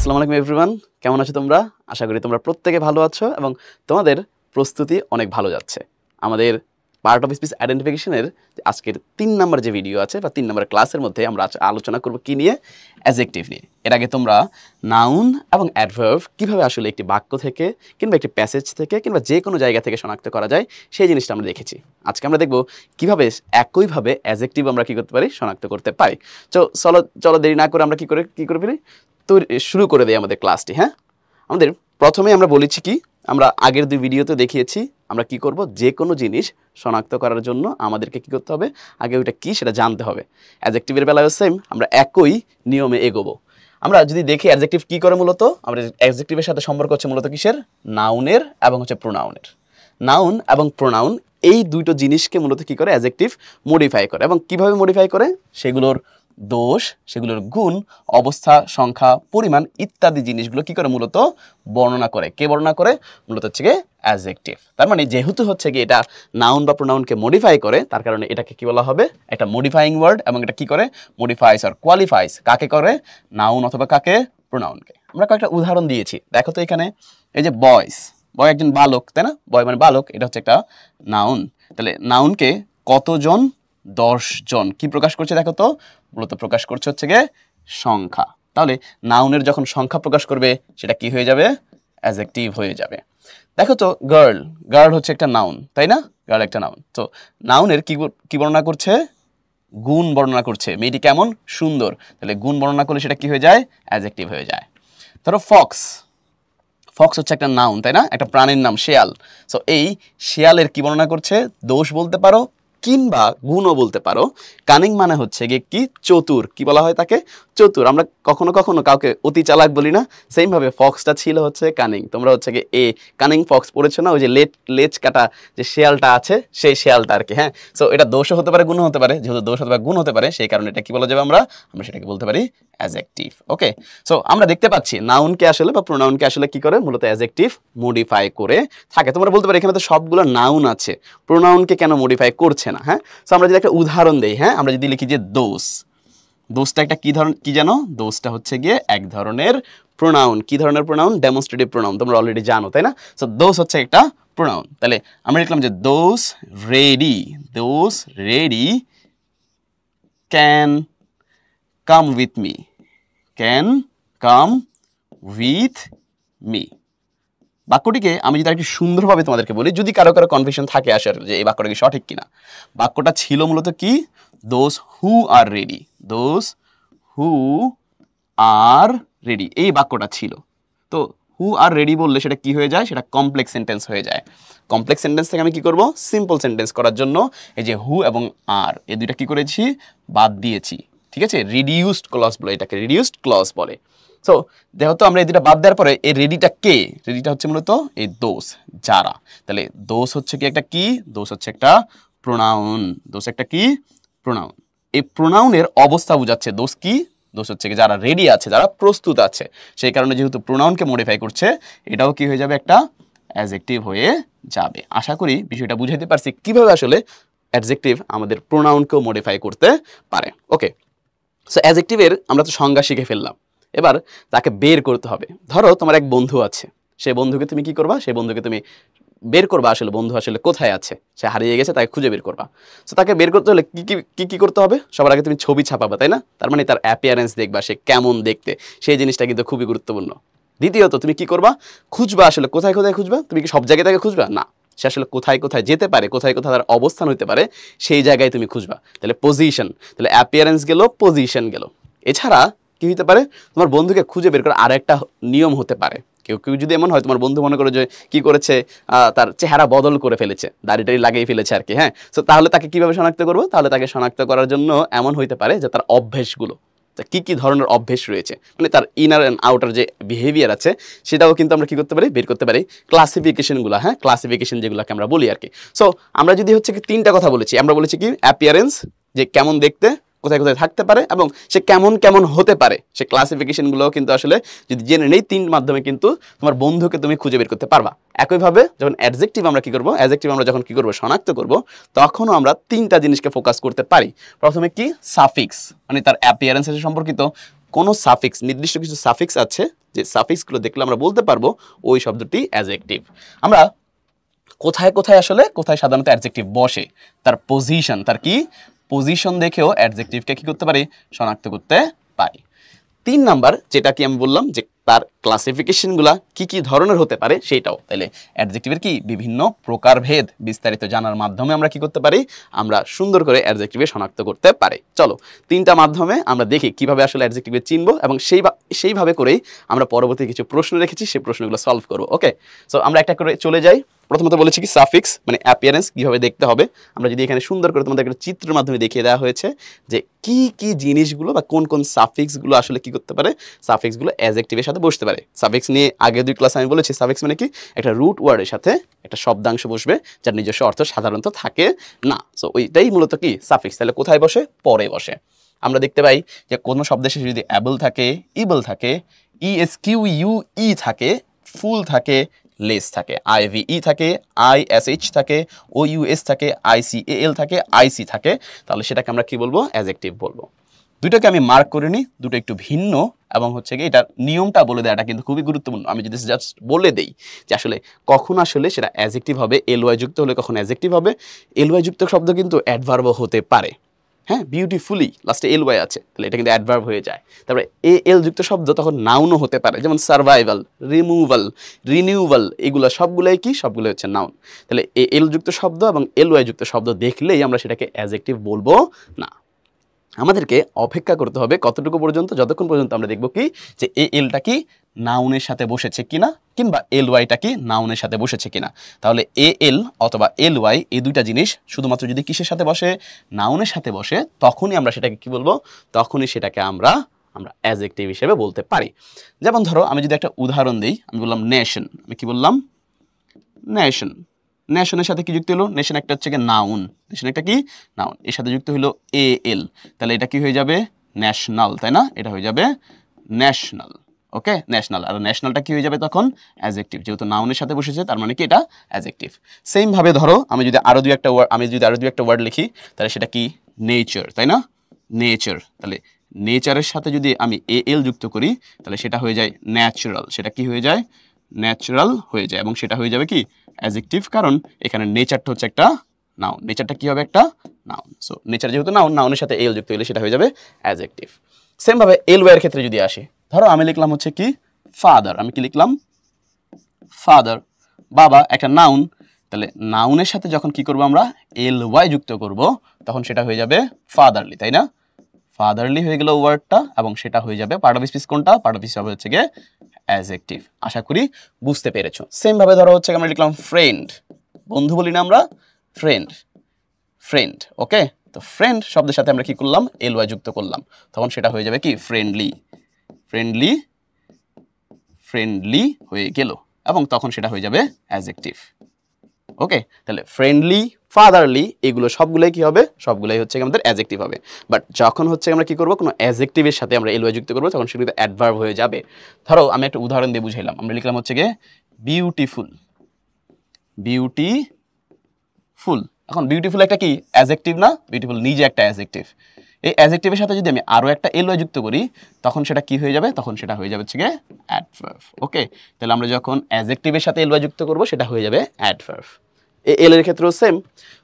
আসসালামু আলাইকুম এভরিওয়ান, কেমন আছো তোমরা? আশা করি তোমরা প্রত্যেকে ভালো আছো এবং তোমাদের প্রস্তুতি অনেক ভালো যাচ্ছে। আমাদের পার্ট অফ স্পিচ আইডেন্টিফিকেশনের আজকের ৩ নম্বর যে ভিডিও আছে বা ৩ নম্বর ক্লাসের মধ্যে আমরা আলোচনা করব কি নিয়ে? অ্যাডজেক্টিভ নিয়ে। এর আগে তোমরা নাউন এবং অ্যাডভার্ব কিভাবে আসলে একটি বাক্য থেকে কিংবা একটি প্যাসেজ থেকে কিংবা যে কোনো জায়গা থেকে শনাক্ত করা যায় সেই জিনিসটা আমরা দেখেছি। আজকে আমরা দেখব কিভাবে একইভাবে অ্যাডজেক্টিভ আমরা কি করতে পারি, শনাক্ত করতে পারি। চলো দেরি না করে আমরা কি করে ফেলি, তো শুরু করে দেই আমাদের ক্লাসটি। হ্যাঁ, আমাদের প্রথমে আমরা বলেছি কি, আমরা আগের 2 ভিডিওতে দেখিয়েছি আমরা কি করব, যে কোনো জিনিস শনাক্ত করার জন্য আমাদেরকে কি করতে হবে, আগে ওইটা কি সেটা জানতে হবে। অ্যাডজেক্টিভের বেলায় সেম, আমরা একই নিয়মে এগোবো। আমরা যদি দেখি অ্যাডজেক্টিভ কি করে, মূলত আমরা অ্যাডজেক্টিভের সাথে সম্পর্ক হচ্ছে মূলত কিসের, নাউনের এবং হচ্ছে প্রোনাউনের। নাউন এবং প্রোনাউন এই দুটো জিনিসকে মূলত কি করে, অ্যাডজেক্টিভ মডিফাই করে। এবং কিভাবে মডিফাই করে, সেগুলোর দোষ, সেগুলোর গুণ, অবস্থা, সংখ্যা, পরিমাণ ইত্যাদি জিনিসগুলো কি করে মূলত বর্ণনা করে। কে বর্ণনা করে? মূলত হচ্ছে গিয়ে অ্যাডজেক্টিভ। তার মানে যেহেতু হচ্ছে কি এটা নাউন বা প্রোনাউনকে মডিফাই করে, তার কারণে এটাকে কি বলা হবে, একটা মডিফাইং ওয়ার্ড। এবং এটা কি করে, মডিফাইস আর কোয়ালিফাইস কাকে করে, নাউন অথবা কাকে, প্রোনাউনকে। আমরা কয়েকটা উদাহরণ দিয়েছি, দেখো তো এখানে। এই যে বয়স, বয় একজন বালক, তাই না? বয় মানে বালক, এটা হচ্ছে একটা নাউন। তাহলে নাউনকে কতজন, 10 জন কি প্রকাশ করছে দেখো তো, মূলত প্রকাশ করছে হচ্ছে গিয়ে সংখ্যা। তাহলে নাউনের যখন সংখ্যা প্রকাশ করবে সেটা কি হয়ে যাবে, অ্যাডজেক্টিভ হয়ে যাবে। দেখো তো গার্ল, গার্ল হচ্ছে একটা নাউন, তাই না? গার্ল একটা নাউন। তো নাউনের কি বর্ণনা করছে, গুণ বর্ণনা করছে। মেয়েটি কেমন, সুন্দর। তাহলে গুণ বর্ণনা করলে সেটা কি হয়ে যায়, অ্যাডজেক্টিভ হয়ে যায়। ধরো ফক্স, ফক্স হচ্ছে একটা নাউন, তাই না? একটা প্রাণীর নাম, শেয়াল। সো এই শেয়ালের কি বর্ণনা করছে, দোষ বলতে পারো কিংবা গুণও বলতে পারো। কানিং মানে হচ্ছে গিয়ে কি, চতুর। কি বলা হয় তাকে, চতুর। আমরা কখনো কখনো কাউকে অতি চালাক বলি না, সেম ভাবে ফক্সটা ছিল হচ্ছে কানিং। তোমরা হচ্ছে গিয়ে কানিং ফক্স পড়েছো না, ওই যে লেজ কাটা যে শেয়ালটা আছে, সেই শেয়ালটা আর কি। হ্যাঁ, সো এটা দোষও হতে পারে, গুণও হতে পারে। যেহেতু দোষ অথবা গুণ হতে পারে, সেই কারণে এটা কি বলা যাবে, আমরা সেটাকে বলতে পারি অ্যাডজেক্টিভ। ওকে, সো আমরা দেখতে পাচ্ছি নাউনকে আসলে বা প্রোনাউনকে আসলে কি করে, মূলত অ্যাডজেক্টিভ মডিফাই করে থাকে। তোমরা বলতে পারো এখানে তো সবগুলো নাউন আছে, প্রোনাউনকে কেন মডিফাই করছে না? হ্যাঁ, সো আমরা যদি একটা উদাহরণ দেই, হ্যাঁ, আমরা যদি লিখি যে দোষ, দোষটা একটা কি জানো, দোষটা হচ্ছে গিয়ে এক ধরনের প্রোনাউন। কি ধরনের প্রোনাউন? Demonstrative pronoun. তোমরা অলরেডি জানো, তাই না? সো দোষ হচ্ছে একটা প্রোনাউন। তাহলে আমরা লিখলাম যে those ready, those ready can come with me, can come with me. বাক্যটিকে আমি যদি একটু সুন্দরভাবে তোমাদেরকে বলি, যদি কারো কনফিউশন থাকে আসার যে এই বাক্যটা কি সঠিক কিনা, বাক্যটা ছিল মূলত কি, those who are ready, those who are ready, এই বাক্যটা ছিল। তো হু আর রেডি বললে সেটা কি হয়ে যায়, সেটা কমপ্লেক্স সেন্টেন্স হয়ে যায়। কমপ্লেক্স সেন্টেন্স থেকে আমি কি করব, সিম্পল সেন্টেন্স করার জন্য এই যে হু এবং আর, এই দুইটা কি করেছি, বাদ দিয়েছি। ঠিক আছে, রিডিউসড ক্লজ বলে এটাকে, রিডিউসড ক্লজ বলে। সো দেখো তো, আমরা এই দুটা বাদ দেওয়ার পরে এই রেডিটা কে, রেডিটা হচ্ছে মূলত এই দোষ, যারা। তাহলে দোষ হচ্ছে কি একটা কি, দোষ হচ্ছে একটা প্রোনাউন, দোষ একটা কি, প্রোনাউন। এই প্রোনাউনের অবস্থা বোঝাচ্ছে। দোষ কি, দোষ হচ্ছে কি যারা রেডি আছে, যারা প্রস্তুত আছে। সেই কারণে যেহেতু প্রোনাউনকে মডিফাই করছে, এটাও কি হয়ে যাবে, একটা অ্যাডজেক্টিভ হয়ে যাবে। আশা করি বিষয়টা বুঝাইতে পারছি কিভাবে আসলে অ্যাডজেক্টিভ আমাদের প্রোনাউনকেও মডিফাই করতে পারে। ওকে, সো অ্যাডজেক্টিভের আমরা তো সংজ্ঞা শিখে ফেললাম, এবার তাকে বের করতে হবে। ধরো তোমার এক বন্ধু আছে, সেই বন্ধুকে তুমি কি করবা, সেই বন্ধুকে তুমি বের করবা আসলে বন্ধু আসলে কোথায় আছে, সে হারিয়ে গেছে, তাকে খুঁজে বের করবা। সো তাকে বের করতে হলে কি করতে হবে, সবার আগে তুমি ছবি ছাপাবা, তাই না? তার মানে তার অ্যাপিয়ারেন্স দেখবা, সে কেমন দেখতে, সেই জিনিসটা কিন্তু খুবই গুরুত্বপূর্ণ। দ্বিতীয়ত তুমি কি করবা, খুঁজবা আসলে কোথায় কোথায় খুঁজবা। তুমি কি সব জায়গায় তাকে খুঁজবা না, সে আসলে কোথায় কোথায় যেতে পারে, কোথায় কোথায় তার অবস্থান হতে পারে, সেই জায়গায় তুমি খুঁজবা। তাহলে পজিশন, তাহলে অ্যাপিয়ারেন্স গেল, পজিশন গেল। এছাড়া কি হতে পারে, তোমার বন্ধুকে খুঁজে বের করার আরেকটা নিয়ম হতে পারে। কেউ যদি এমন হয়, তোমার বন্ধু মনে করো যে কি করেছে, তার চেহারা বদল করে ফেলেছে, দাড়ি টাড়ি লাগিয়ে ফেলেছে আর কি। হ্যাঁ, সো তাহলে তাকে কিভাবে শনাক্ত করবো, তাহলে তাকে শনাক্ত করার জন্য এমন হইতে পারে যে তার অভ্যেসগুলো, কি কি ধরনের অভ্যেস রয়েছে, মানে তার ইনার অ্যান্ড আউটার যে বিহেভিয়ার আছে, সেটাও কিন্তু আমরা কি করতে পারি, বের করতে পারি। ক্লাসিফিকেশনগুলো, হ্যাঁ, ক্লাসিফিকেশন যেগুলোকে আমরা বলি আর কি। সো আমরা যদি হচ্ছে কি 3টা কথা বলেছি, আমরা বলেছি কি অ্যাপিয়ারেন্স, যে কেমন দেখতে, কোথায় কোথায় থাকতে পারে এবং সে কেমন কেমন হতে পারে, সে ক্লাসিফিকেশনগুলোও কিন্তু আসলে যদি জেনে নেই, 3 মাধ্যমে কিন্তু তোমার বন্ধুকে তুমি খুঁজে বের করতে পারবা। একইভাবে যখন অ্যাডজেক্টিভ আমরা কি করব, অ্যাডজেক্টিভ আমরা যখন কি করব, শনাক্ত করব, তখনও আমরা 3টা জিনিসকে ফোকাস করতে পারি। প্রথমে কি, সাফিক্স, মানে তার অ্যাপিয়ারেন্সের সম্পর্কিত কোনো সাফিক্স, নির্দিষ্ট কিছু সাফিক্স আছে, যে সাফিক্সগুলো দেখলে আমরা বলতে পারবো ওই শব্দটি অ্যাডজেক্টিভ। আমরা কোথায় কোথায় আসলে কোথায় সাধারণত অ্যাডজেক্টিভ বসে, তার পজিশন, তার কি পজিশন দেখেও অ্যাডজেক্টিভকে কি করতে পারি, শনাক্ত করতে পারি। 3 নাম্বার যেটা কি আমি বললাম যে তার ক্লাসিফিকেশনগুলা কি কি ধরনের হতে পারে সেটাও। তাহলে অ্যাডজেক্টিভের কি বিভিন্ন প্রকারভেদ বিস্তারিত জানার মাধ্যমে আমরা কি করতে পারি, আমরা সুন্দর করে অ্যাডজেক্টিভে শনাক্ত করতে পারি। চলো 3টা মাধ্যমে আমরা দেখি কিভাবে আসলে অ্যাডজেক্টিভে চিনব, এবং সেইভাবে করেই আমরা পরবর্তী কিছু প্রশ্ন রেখেছি, সেই প্রশ্নগুলো সলভ করব। ওকে, সো আমরা একটা করে চলে যাই। প্রথমত বলেছি কি সাফিক্স মানে অ্যাপিয়ারেন্স কিভাবে দেখতে হবে। আমরা যদি এখানে সুন্দর করে তোমাদের একটা চিত্রের মাধ্যমে দেখিয়ে দেওয়া হয়েছে যে কি কি জিনিসগুলো বা কোন কোন সাফিক্সগুলো আসলে কি করতে পারে, সাফিক্সগুলো অ্যাডজেক্টিভের সাথে বসতে পারে। সাফিক্স নিয়ে আগে 2 ক্লাসে আমি বলেছি সাফিক্স মানে কি, একটা রুট ওয়ার্ডের সাথে একটা শব্দাংশ বসবে যার নিজস্ব অর্থ সাধারণত থাকে না। সো ওইটাই মূলত কি সাফিক্স। তাহলে কোথায় বসে, পরে বসে। আমরা দেখতে পাই যে কোনো শব্দের শেষে যদি অ্যাবল থাকে, ইবল থাকে, ESQUE থাকে, ফুল থাকে, লেস থাকে, IVE থাকে, ISH থাকে, OUS থাকে, ICAL থাকে, IC থাকে, তাহলে সেটাকে আমরা কি বলবো, অ্যাডজেক্টিভ বলবো। দুইটাকে আমি মার্ক করে নিই, দুটো একটু ভিন্ন, এবং হচ্ছে কি এটার নিয়মটা বলে দেওয়াটা কিন্তু খুবই গুরুত্বপূর্ণ। আমি যদি জাস্ট বলে দেই যে আসলে কখন আসলে সেটা অ্যাডজেক্টিভ হবে, LY যুক্ত হলে কখন অ্যাডজেক্টিভ হবে। LY যুক্ত শব্দ কিন্তু অ্যাডভার্বও হতে পারে। হ্যাঁ, বিউটিফুলি লাস্টে LY আছে, তাহলে এটা কিন্তু অ্যাডভার্ব হয়ে যায়। তারপরে AL যুক্ত শব্দ তখন নাউনও হতে পারে, যেমন সার্ভাইভাল, রিমুভাল, রিনিউভাল, এগুলো সবগুলোই কি, সবগুলো হচ্ছে নাউন। তাহলে AL যুক্ত শব্দ এবং LY যুক্ত শব্দ দেখলেই আমরা সেটাকে অ্যাডজেক্টিভ বলবো না। আমাদেরকে অপেক্ষা করতে হবে কতটুকু পর্যন্ত, যতক্ষণ পর্যন্ত আমরা দেখব কি যে ALটা কি নাউনের সাথে বসেছে কিনা, কিংবা LYটা কি নাউনের সাথে বসেছে কিনা। তাহলে AL অথবা LY এই দুইটা জিনিস শুধুমাত্র যদি কিসের সাথে বসে, নাউনের সাথে বসে, তখনই আমরা সেটাকে কি বলবো, তখনই সেটাকে আমরা অ্যাডজেক্টিভ হিসেবে বলতে পারি। যেমন ধরো আমি যদি একটা উদাহরণ দিই, আমি বললাম নেশন, আমি কি বললাম, নেশন। নেশনের সাথে কি যুক্ত হলো, নেশন একটা হচ্ছে কি নাউন, নেশন একটা কি নাউন, এর সাথে যুক্ত হলো AL, তাহলে এটা কি হয়ে যাবে, ন্যাশনাল, তাই না, এটা হয়ে যাবে ন্যাশনাল। ওকে, ন্যাশনাল। আর ন্যাশনালটা কি হয়ে যাবে তখন, অ্যাডজেক্টিভ, যেহেতু নাউনের সাথে বসেছে তার মানে কি এটা অ্যাডজেক্টিভ। সেম ভাবে ধরো আমি যদি আরো দুই একটা ওয়ার্ড লিখি, তাহলে সেটা কি নেচার, তাই না, নেচার। তাহলে নেচারের সাথে যদি আমি AL যুক্ত করি তাহলে সেটা হয়ে যায় ন্যাচারাল, সেটা কি হয়ে যায়, ন্যাচারাল হয়ে যায়, এবং সেটা হয়ে যাবে কি অ্যাডজেক্টিভ, কারণ এখানে নেচারটা হচ্ছে একটা নাউন, নেচারটা কি হবে, একটা নাউন। সো নেচার যেহেতু নাউন, নাউনের সাথে AL যুক্ত হলে সেটা হয়ে যাবে অ্যাডজেক্টিভ। সেম ভাবে LY এর ক্ষেত্রে যদি আসি, ধরো আমি লিখলাম হচ্ছে কি ফাদার, আমি কি লিখলাম, ফাদার, বাবা, একটা নাউন। তাহলে নাউনের সাথে যখন কি করব আমরা LY যুক্ত করব, তখন সেটা হয়ে যাবে ফাদারলি, তাই না, ফাদারলি হয়ে গেল ওয়ার্ডটা, এবং সেটা হয়ে যাবে পার্ট অফ স্পিচ। কোনটা, পার্ট অফ স্পিচ হবে হচ্ছে গিয়ে অ্যাডজেক্টিভ। আশা করি বুঝতে পেরেছো। সেম ভাবে ধরো হচ্ছে আমরা লিখলাম ফ্রেন্ড, বন্ধু বলি না আমরা, ফ্রেন্ড, ফ্রেন্ড। ওকে, তো ফ্রেন্ড শব্দের সাথে আমরা কি করলাম, LY যুক্ত করলাম, তখন সেটা হয়ে যাবে কি ফ্রেন্ডলি, ফ্রেন্ডলি, ফ্রেন্ডলি হয়ে গেল, এবং তখন সেটা হয়ে যাবে অ্যাডজেক্টিভ। ওকে, তাহলে ফ্রেন্ডলি, ফাদারলি, এগুলো সবগুলোই কি হবে, সবগুলোই হচ্ছে আমাদের অ্যাডজেক্টিভ হবে। বাট যখন হচ্ছে আমরা কি করব, কোনো অ্যাডজেক্টিভের সাথে আমরা LY যুক্ত করব, তখন সেটা অ্যাডভার্ব হয়ে যাবে। ধরো আমি একটা উদাহরণ দিয়ে বুঝাইলাম, আমরা লিখলাম হচ্ছে গিয়ে বিউটিফুল, বিউটিফুল। এখন বিউটিফুল একটা কি অ্যাডজেক্টিভ না, বিউটিফুল নিজে একটা অ্যাডজেক্টিভ। এই অ্যাডজেক্টিভের সাথে যদি আমি আরো একটা LY যুক্ত করি, তখন সেটা কি হয়ে যাবে, তখন সেটা হয়ে যাবে হচ্ছে গিয়ে অ্যাডভার্ব। ওকে, তাহলে আমরা যখন অ্যাডজেক্টিভের সাথে LY যুক্ত করব, সেটা হয়ে যাবে অ্যাডভার্ব। AL এর ক্ষেত্রেও সেম।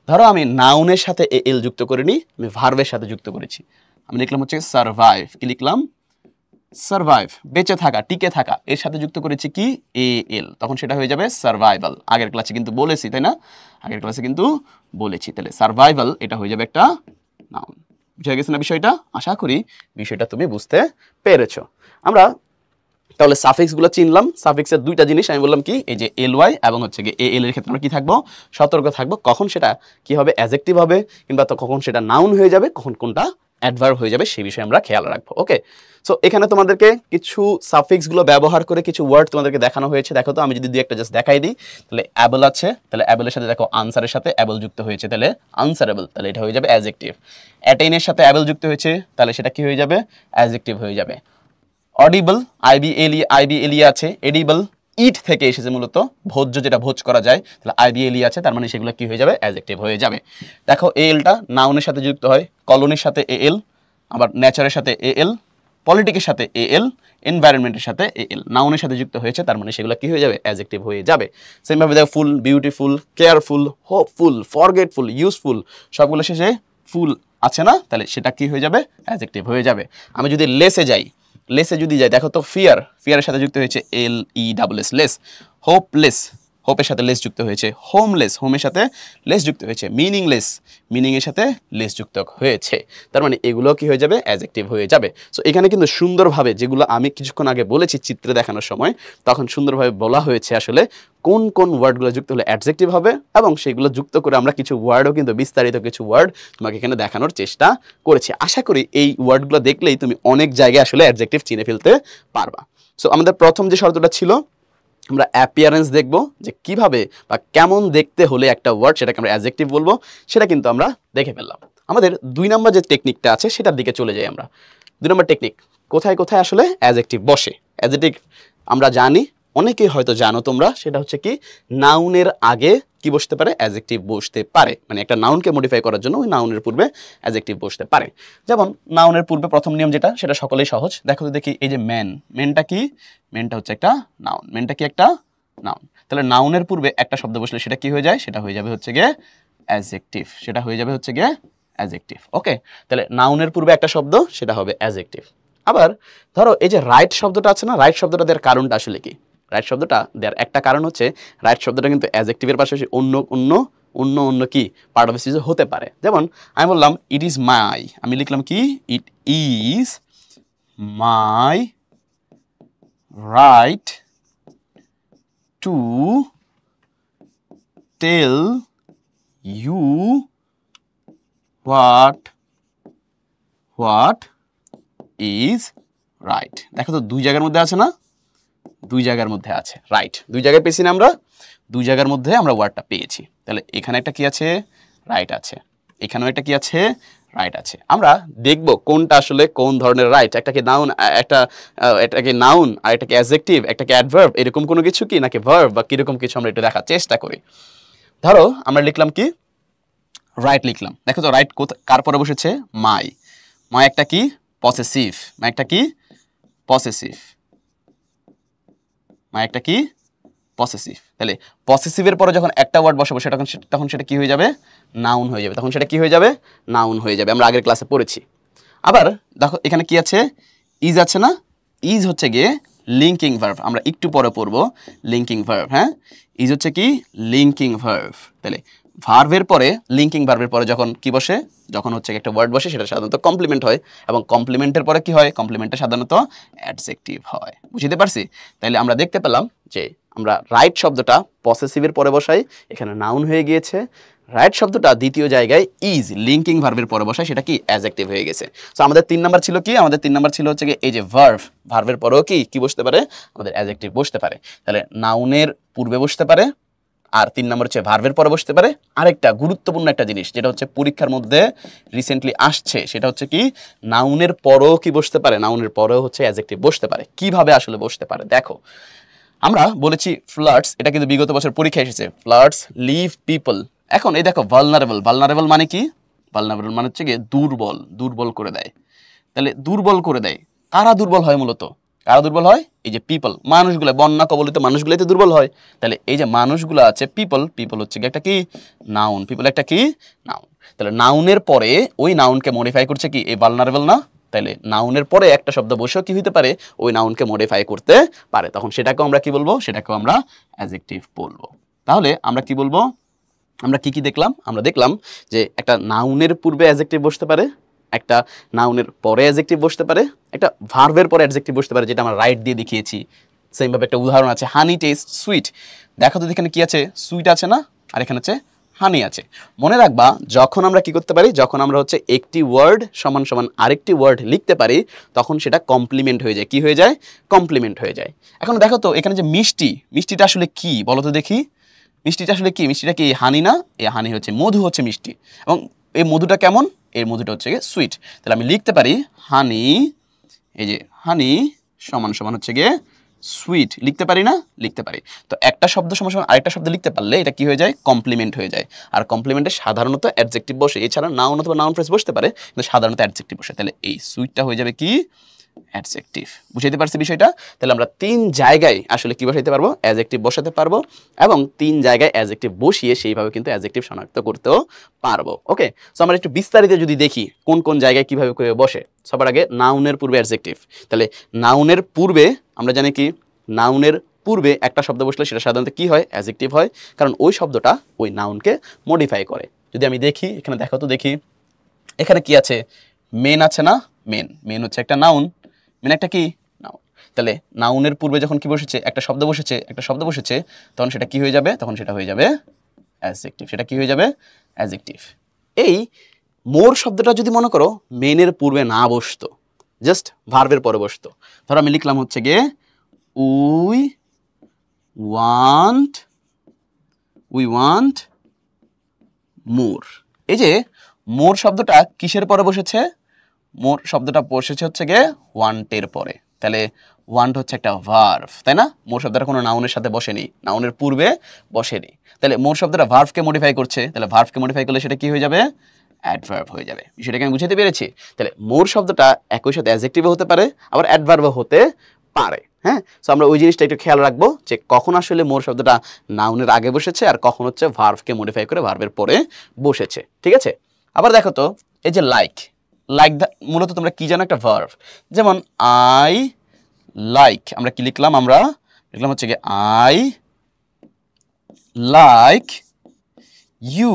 ধরো আমি নাউনের সাথে AL যুক্ত করিনি, আমি ভার্বের সাথে যুক্ত করেছি। আমি লিখলাম হচ্ছে সারভাইভ, কি লিখলাম, সারভাইভ, বেঁচে থাকা, টিকে থাকা, এর সাথে যুক্ত করেছি কি AL, তখন সেটা হয়ে যাবে সারভাইভাল। আগের ক্লাসে কিন্তু বলেছি, তাই না, আগের ক্লাসে কিন্তু বলেছি। তাহলে সারভাইভাল এটা হয়ে যাবে একটা নাউন। বুঝে গেছে না বিষয়টা, আশা করি বিষয়টা তুমি বুঝতে পেরেছো। আমরা তাহলে সাফিক্সগুলো চিনলাম। সাফিক্সের দুইটা জিনিস আমি বললাম কি, এই যে LY এবং হচ্ছে কি AL এর ক্ষেত্রে আমরা কি থাকবো, সতর্ক থাকবো, কখন সেটা কি হবে, অ্যাডজেক্টিভ হবে, কিংবা তো কখন সেটা নাউন হয়ে যাবে, কখন কোনটা অ্যাডভার্ব হয়ে যাবে, সেই বিষয়ে আমরা খেয়াল রাখবো। ওকে, সো এখানে তোমাদেরকে কিছু সাফিক্সগুলো ব্যবহার করে কিছু ওয়ার্ড তোমাদেরকে দেখানো হয়েছে। দেখো তো, আমি যদি দুই একটা জাস্ট দেখাই দিই, তাহলে অ্যাবল আছে, তাহলে অ্যাবলের সাথে দেখো আনসারের সাথে অ্যাবল যুক্ত হয়েছে, তাহলে আনসারেবল, তাহলে এটা হয়ে যাবে অ্যাডজেক্টিভ। অ্যাটেইনের সাথে অ্যাবল যুক্ত হয়েছে, তাহলে সেটা কি হয়ে যাবে, অ্যাডজেক্টিভ হয়ে যাবে। অডিবল, IBLE আছে, এডিবল, ইট থেকে এসেছে মূলত, ভোজ্য, যেটা ভোজ করা যায়, তাহলে IBLE আছে, তার মানে সেগুলো কি হয়ে যাবে, অ্যাডজেক্টিভ হয়ে যাবে। দেখো ALটা নাউনের সাথে যুক্ত হয়, কলোনির সাথে AL, আবার নেচারের সাথে AL, পলিটিকের সাথে এল, এনভায়রনমেন্টের সাথে এল, নাউনের সাথে যুক্ত হয়েছে, তার মানে সেগুলো কি হয়ে যাবে? অ্যাডজেক্টিভ হয়ে যাবে। সেমভাবে দেখো full, beautiful, careful, hopeful, forgetful, useful, সবগুলো শেষে ফুল আছে না, তাহলে সেটা কি হয়ে যাবে? অ্যাডজেক্টিভ হয়ে যাবে। আমি যদি লেসে যাই, লেসে যদি যাই, দেখো তো ফিয়ার, ফিয়ারের সাথে যুক্ত হয়েছে LESS, লেস। হোপলেস, হোপের সাথে লেস যুক্ত হয়েছে। হোমলেস, হোমের সাথে লেস যুক্ত হয়েছে। মিনিংলেস, মিনিংয়ের সাথে লেস যুক্ত হয়েছে। তার মানে এগুলো কি হয়ে যাবে? অ্যাডজেক্টিভ হয়ে যাবে। সো এখানে কিন্তু সুন্দরভাবে, যেগুলো আমি কিছুক্ষণ আগে বলেছি চিত্রে দেখানোর সময়, তখন সুন্দরভাবে বলা হয়েছে আসলে কোন কোন ওয়ার্ডগুলো যুক্ত হলে অ্যাডজেক্টিভ হবে, এবং সেগুলো যুক্ত করে আমরা কিছু ওয়ার্ডও কিন্তু, বিস্তারিত কিছু ওয়ার্ড তোমাকে এখানে দেখানোর চেষ্টা করেছি। আশা করি এই ওয়ার্ডগুলো দেখলেই তুমি অনেক জায়গায় আসলে অ্যাডজেক্টিভ চিনে ফেলতে পারবা। সো আমাদের প্রথম যে শর্তটা ছিল, আমরা অ্যাপিয়ারেন্স দেখব, যে কিভাবে বা কেমন দেখতে হলে একটা ওয়ার্ড সেটাকে আমরা অ্যাডজেক্টিভ বলবো, সেটা কিন্তু আমরা দেখে ফেললাম। আমাদের 2 নম্বর যে টেকনিকটা আছে সেটার দিকে চলে যাই আমরা। 2 নম্বর টেকনিক, কোথায় কোথায় আসলে অ্যাডজেক্টিভ বসে। অ্যাডজেক্টিভ আমরা জানি, অনেকেই হয়তো জানো তোমরা, সেটা হচ্ছে কি নাউনের আগে কি বসতে পারে? অ্যাডজেক্টিভ বসতে পারে। মানে একটা নাউনকে মডিফাই করার জন্য ওই নাউনের পূর্বে অ্যাডজেক্টিভ বসতে পারে। যেমন নাউনের পূর্বে প্রথম নিয়ম যেটা, সেটা সকলেই সহজ। দেখো তো দেখি, এই যে ম্যান, ম্যানটা কি? ম্যানটা হচ্ছে একটা নাউন। ম্যানটা কি? একটা নাউন। তাহলে নাউনের পূর্বে একটা শব্দ বসলে সেটা কি হয়ে যায়? সেটা হয়ে যাবে হচ্ছে গিয়ে অ্যাডজেক্টিভ। সেটা হয়ে যাবে হচ্ছে গিয়ে অ্যাডজেক্টিভ। ওকে, তাহলে নাউনের পূর্বে একটা শব্দ, সেটা হবে অ্যাডজেক্টিভ। আবার ধরো এই যে রাইট শব্দটা আছে না, রাইট শব্দটা দেওয়ার কারণটা আসলে কি? রাইট শব্দটা দেওয়ার একটা কারণ হচ্ছে, রাইট শব্দটা কিন্তু অ্যাডজেক্টিভের পাশাপাশি অন্য অন্য অন্য অন্য কি পার্ট অফ স্পিচ হতে পারে। যেমন আমি বললাম ইট ইজ মাই, আমি লিখলাম কি? It is my right to tell you what is right. দেখো তো 2 জায়গার মধ্যে আছে না? 2 জায়গার মধ্যে আছে, রাইট। 2 জায়গায় পেয়েছি না আমরা? 2 জায়গার মধ্যে আমরা ওয়ার্ডটা পেয়েছি। তাহলে এখানে একটা কি আছে? রাইট আছে। এখানেও একটা কি আছে? রাইট আছে। আমরা দেখব কোনটা আসলে কোন ধরনের রাইট। একটাকে নাউন, এটাকে নাউন, আর এটাকে অ্যাডজেক্টিভ, একটাকে অ্যাডভার্ব, এরকম কোনো কিছু কি, নাকি ভার্ব বা কিরকম কিছু, আমরা এটা দেখার চেষ্টা করি। ধরো আমরা লিখলাম কি? রাইট লিখলাম। দেখো তো রাইট কার পরে বসেছে? মাই। মাই একটা কি? পসেসিভ। মাই একটা কি? পসেসিভ। মাই একটা কি? পসেসিভ। তাহলে পসেসিভের পরে যখন একটা ওয়ার্ড বসাবো, সেটা তখন সেটা কি হয়ে যাবে? নাউন হয়ে যাবে। তখন সেটা কি হয়ে যাবে? নাউন হয়ে যাবে। আমরা আগের ক্লাসে পড়েছি। আবার দেখো এখানে কি আছে? ইজ আছে না? ইজ হচ্ছে গিয়ে লিঙ্কিং ভার্ব। আমরা একটু পরে পড়বো লিঙ্কিং ভার্ব। হ্যাঁ, ইজ হচ্ছে কি? Linking verb. তাহলে ভার্বের পরে, লিঙ্কিং ভার্বের পরে যখন কি বসে? যখন হচ্ছে একটা ওয়ার্ড বসে, সেটা সাধারণত কমপ্লিমেন্ট হয়, এবং কমপ্লিমেন্টের পরে কি হয়? কমপ্লিমেন্টটা সাধারণত অ্যাডজেক্টিভ হয়। বুঝতে পারছি? তাইলে আমরা দেখতে পেলাম যে আমরা রাইট শব্দটা পসেসিভের পরে বসাই, এখানে নাউন হয়ে গিয়েছে। রাইট শব্দটা দ্বিতীয় জায়গায় ইজ লিঙ্কিং ভার্বের পরে বসায়, সেটা কি? অ্যাডজেক্টিভ হয়ে গেছে। সো আমাদের 3 নাম্বার ছিল কি? আমাদের 3 নাম্বার ছিল হচ্ছে কি এই যে ভার্ব, ভার্বের পরেও কি বসতে পারে? আমাদের অ্যাডজেক্টিভ বসতে পারে। তাহলে নাউনের পূর্বে বসতে পারে, আর 3 নাম্বার হচ্ছে ভার্বের পরে বসতে পারে। আরেকটা গুরুত্বপূর্ণ একটা জিনিস যেটা হচ্ছে পরীক্ষার মধ্যে রিসেন্টলি আসছে, সেটা হচ্ছে কি নাউনের পরেও কি বসতে পারে? নাউনের পরেও হচ্ছে অ্যাডজেক্টিভ বসতে পারে। কিভাবে আসলে বসতে পারে? দেখো, আমরা বলেছি ফ্লাডস, এটা কিন্তু বিগত বছর পরীক্ষা এসেছে। Floods leave people. এখন এই দেখো ভালনারেবল, ভালনারেবল মানে কি? ভালনারেবল মানে হচ্ছে কি দুর্বল, দুর্বল করে দেয়। তাহলে দুর্বল করে দেয়, কারা দুর্বল হয় মূলত? কারা দুর্বল হয়? এই যে পিপল, মানুষগুলো, বন্যা কবলিত মানুষগুলোই তো দুর্বল হয়। তাহলে এই যে মানুষগুলো আছে পিপল, পিপল হচ্ছে কি একটা কি নাউন, পিপল একটা কি নাউন। তাহলে নাউনের পরে ওই নাউনকে মডিফাই করছে কি এই ভালনারেবল না? তাহলে নাউনের পরে একটা শব্দ বসেও কি হতে পারে? ওই নাউনকে মডিফাই করতে পারে। তখন সেটাকেও আমরা কি বলবো? সেটাকেও আমরা অ্যাডজেক্টিভ বলবো। তাহলে আমরা কি বলবো? আমরা কি দেখলাম? আমরা দেখলাম যে একটা নাউনের পূর্বে অ্যাডজেক্টিভ বসতে পারে, একটা নাউনের পরে অ্যাডজেক্টিভ বসতে পারে, একটা ভার্বের পরে অ্যাডজেক্টিভ বসতে পারে, যেটা আমরা রাইট দিয়ে দেখিয়েছি। সেমভাবে একটা উদাহরণ আছে, হানি টেস্ট সুইট। দেখো তো এখানে কি আছে? সুইট আছে না, আর এখানে আছে হানি আছে। মনে রাখবা, যখন আমরা কি করতে পারি? যখন আমরা হচ্ছে একটি ওয়ার্ড সমান সমান আরেকটি ওয়ার্ড লিখতে পারি, তখন সেটা কমপ্লিমেন্ট হয়ে যায়। কি হয়ে যায়? কমপ্লিমেন্ট হয়ে যায়। এখন দেখো তো এখানে যে মিষ্টি, মিষ্টিটা আসলে কি বলো তো দেখি? মিষ্টিটা আসলে কি? মিষ্টিটা কি হানি না? এই হানি হচ্ছে মধু, হচ্ছে মিষ্টি। এবং এই মধুটা কেমন? এর মধুটা হচ্ছে গিয়ে সুইট। তাহলে আমি লিখতে পারি হানি, এই যে হানি সমান সমান হচ্ছে গিয়ে সুইট। লিখতে পারি না? লিখতে পারি। তো একটা শব্দ সমান সমান আরেকটা শব্দ লিখতে পারলে এটা কি হয়ে যায়? কমপ্লিমেন্ট হয়ে যায়। আর কমপ্লিমেন্টে সাধারণত অ্যাডজেক্টিভ বসে, এছাড়া নাউন অথবা নাউন ফ্রেজ বসতে পারে, কিন্তু সাধারণত অ্যাডজেক্টিভ বসে। তাহলে এই সুইটটা হয়ে যাবে কি? অ্যাডজেক্টিভ। বুঝাইতে পারছি বিষয়টা? তাহলে আমরা 3 জায়গায় আসলে কি বসাইতে পারবো? অ্যাডজেক্টিভ বসাতে পারবো এবং 3 জায়গায় অ্যাডজেক্টিভ বসিয়ে সেইভাবে কিন্তু অ্যাডজেক্টিভ শনাক্ত করতেও পারবো। ওকে, সো আমরা একটু বিস্তারিত যদি দেখি কোন কোন জায়গায় কিভাবে করে বসে। সবার আগে নাউনের পূর্বে অ্যাডজেক্টিভ। তাহলে নাউনের পূর্বে আমরা জানি কি, নাউনের পূর্বে একটা শব্দ বসলে সেটা সাধারণত কি হয়? অ্যাডজেক্টিভ হয়, কারণ ওই শব্দটা ওই নাউনকে মডিফাই করে। যদি আমি দেখি এখানে, দেখো তো দেখি এখানে কি আছে? মেন আছে না? মেন, মেন হচ্ছে একটা নাউন। মেন একটা কি? নাউন। তাহলে নাউনের পূর্বে যখন কি বসেছে? একটা শব্দ বসেছে, একটা শব্দ বসেছে, তখন সেটা কি হয়ে যাবে? তখন সেটা হয়ে যাবে অ্যাডজেক্টিভ। সেটা কি হয়ে যাবে? অ্যাডজেক্টিভ। এই মোর শব্দটা যদি মনে করো মেনের পূর্বে না বসতো, জাস্ট ভার্বের পরে বসতো, ধরো আমি লিখলাম হচ্ছে গিয়ে উই ওয়ান্ট মোর। এই যে মোর শব্দটা কিসের পরে বসেছে? মোর শব্দটা বসেছে হচ্ছে গিয়ে ওয়ান্টের পরে। তাহলে ওয়ান্ট হচ্ছে একটা ভার্ব, তাই না? মোর শব্দটা কোনো নাউনের সাথে বসেনি, নাউনের পূর্বে বসেনি। তাহলে মোর শব্দটা ভার্বকে মডিফাই করছে, তাহলে ভার্বকে মডিফাই করলে সেটা কি হয়ে যাবে? অ্যাডভার্ব হয়ে যাবে। বিষয়টাকে আমি বুঝাতে পেরেছি? তাহলে মোর শব্দটা একই সাথে অ্যাডজেক্টিভও হতে পারে, আবার অ্যাডভার্বও হতে পারে। হ্যাঁ, সো আমরা ওই জিনিসটা একটু খেয়াল রাখবো যে কখন আসলে মোর শব্দটা নাউনের আগে বসেছে আর কখন হচ্ছে ভার্বকে মডিফাই করে ভার্বের পরে বসেছে। ঠিক আছে, আবার দেখো তো এই যে লাইক, লাইক মূলত তোমরা কি জানো? একটা ভার্ব। যেমন আই লাইক, আমরা কি লিখলাম? আমরা লিখলাম হচ্ছে কি আই লাইক ইউ।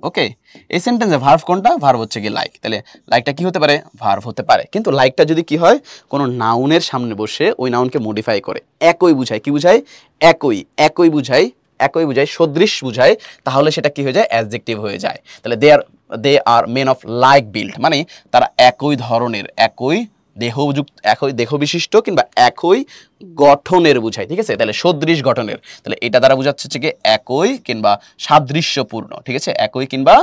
ওকে, এই সেন্টেন্সে ভার্ব কোনটা? ভার্ব হচ্ছে কি লাইক। তাহলে লাইকটা কি হতে পারে? ভার্ব হতে পারে, কিন্তু লাইকটা যদি কি হয়? কোনো নাউনের সামনে বসে ওই নাউনকে মডিফাই করে, একই বুঝায়, কি বুঝায়? একই, একই বুঝায়, একই বুঝায়, সদৃশ বুঝায়, তাহলে সেটা কি হয়ে যায়? অ্যাডজেক্টিভ হয়ে যায়। তাহলে দে আর মেন অফ লাইক বিল্ড, মানে তারা একই ধরনের, একই দেহ বিশিষ্ট কিংবা একই গঠনের বুঝায়। ঠিক আছে, তাহলে সদৃশ গঠনের, তাহলে এটা দ্বারা বোঝাচ্ছে হচ্ছে কি একই কিংবা সাদৃশ্যপূর্ণ। ঠিক আছে, একই কিংবা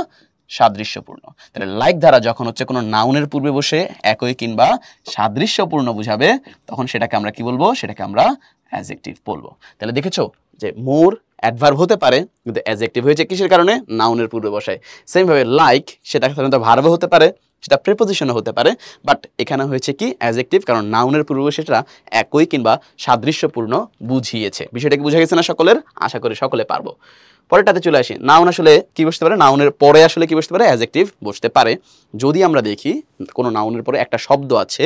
সাদৃশ্যপূর্ণ। তাহলে লাইক দ্বারা যখন হচ্ছে কোনো নাউনের পূর্বে বসে একই কিংবা সাদৃশ্যপূর্ণ বুঝাবে, তখন সেটাকে আমরা কি বলবো? সেটাকে আমরা অ্যাডজেক্টিভ বলবো। তাহলে দেখেছো যে মোর অ্যাডভার্ব হতে পারে, কিন্তু অ্যাডজেক্টিভ হয়েছে কিসের কারণে? নাউনের পূর্বে বসায়। সেমভাবে লাইক সেটা সাধারণত ভার্বও হতে পারে, সেটা প্রিপোজিশনও হতে পারে, বাট এখানে হয়েছে কি? অ্যাডজেক্টিভ, কারণ নাউনের পূর্বে সেটা একই কিংবা সাদৃশ্যপূর্ণ বুঝিয়েছে। বিষয়টা কি বুঝা গেছে না সকলের? আশা করি সকলে পারবো। পরেরটাতে চলে আসি। নাউন আসলে কি বসতে পারে? নাউনের পরে আসলে কি বসতে পারে? অ্যাডজেক্টিভ বসতে পারে। যদি আমরা দেখি কোনো নাউনের পরে একটা শব্দ আছে,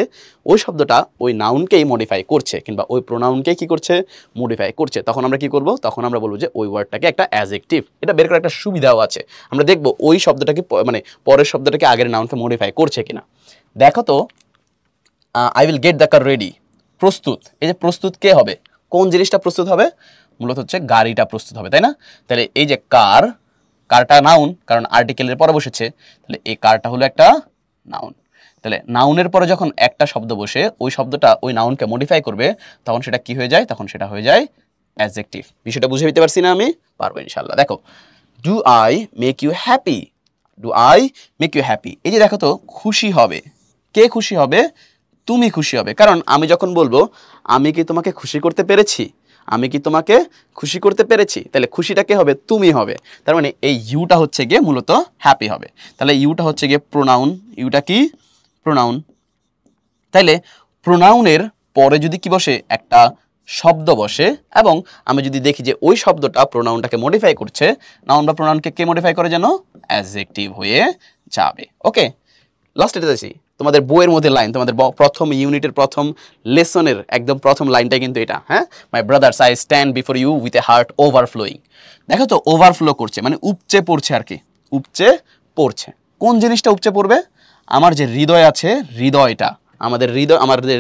ওই শব্দটা ওই নাউনকেই মডিফাই করছে কিংবা ওই প্রোনাউনকেই কি করছে? মডিফাই করছে, তখন আমরা কি করব? তখন আমরা বলবো যে ওই ওয়ার্ডটাকে একটা অ্যাডজেক্টিভ। এটা বের করার একটা সুবিধাও আছে। আমরা দেখব ওই শব্দটাকে মানে পরের শব্দটাকে আগের নাউনকে মডিফাই করছে কিনা। দেখো তো, I will get the car ready, প্রস্তুত। এই যে প্রস্তুত কে হবে? কোন জিনিসটা প্রস্তুত হবে? মূলত হচ্ছে গাড়িটা প্রস্তুত হবে, তাই না? তাহলে এই যে কার, কারটা নাউন, কারণ আর্টিকেলের পরে বসেছে, তাহলে এই কারটা হলো একটা নাউন। তাহলে নাউনের পরে যখন একটা শব্দ বসে ওই শব্দটা ওই নাউনকে মডিফাই করবে, তখন সেটা কি হয়ে যায়? তখন সেটা হয়ে যায় অ্যাডজেক্টিভ। বিষয়টা বুঝে নিতে পারছি না আমি? পারবো ইনশাল্লাহ। দেখো, do I make you happy, do I make you happy. এই যে দেখো তো, খুশি হবে, কে খুশি হবে? তুমি খুশি হবে। কারণ আমি যখন বলবো আমি কি তোমাকে খুশি করতে পেরেছি, আমি কি তোমাকে খুশি করতে পেরেছি, তাহলে খুশিটা কে হবে? তুমি হবে। তার মানে এই ইউটা হচ্ছে গিয়ে মূলত হ্যাপি হবে। তাহলে ইউটা হচ্ছে গিয়ে প্রোনাউন, ইউটা কি? প্রোনাউন। তাইলে প্রোনাউনের পরে যদি কি বসে? একটা শব্দ বসে, এবং আমি যদি দেখি যে ওই শব্দটা প্রোনাউনটাকে মডিফাই করছে, নাউন বা প্রোনাউনকে কে মডিফাই করে যেন? অ্যাডজেক্টিভ হয়ে যাবে। ওকে, লাস্ট এটা দেখছি তোমাদের বইয়ের মধ্যে লাইন, তোমাদের প্রথম ইউনিটের প্রথম লেসনের একদম প্রথম লাইনটা কিন্তু এটা। হ্যাঁ, my brothers I stand before you with a heart overflowing. দেখো তো, ওভারফ্লো করছে মানে উপচে পড়ছে আর কি, উপচে পড়ছে। কোন জিনিসটা উপচে পড়বে? আমার যে হৃদয় আছে, হৃদয়টা, আমাদের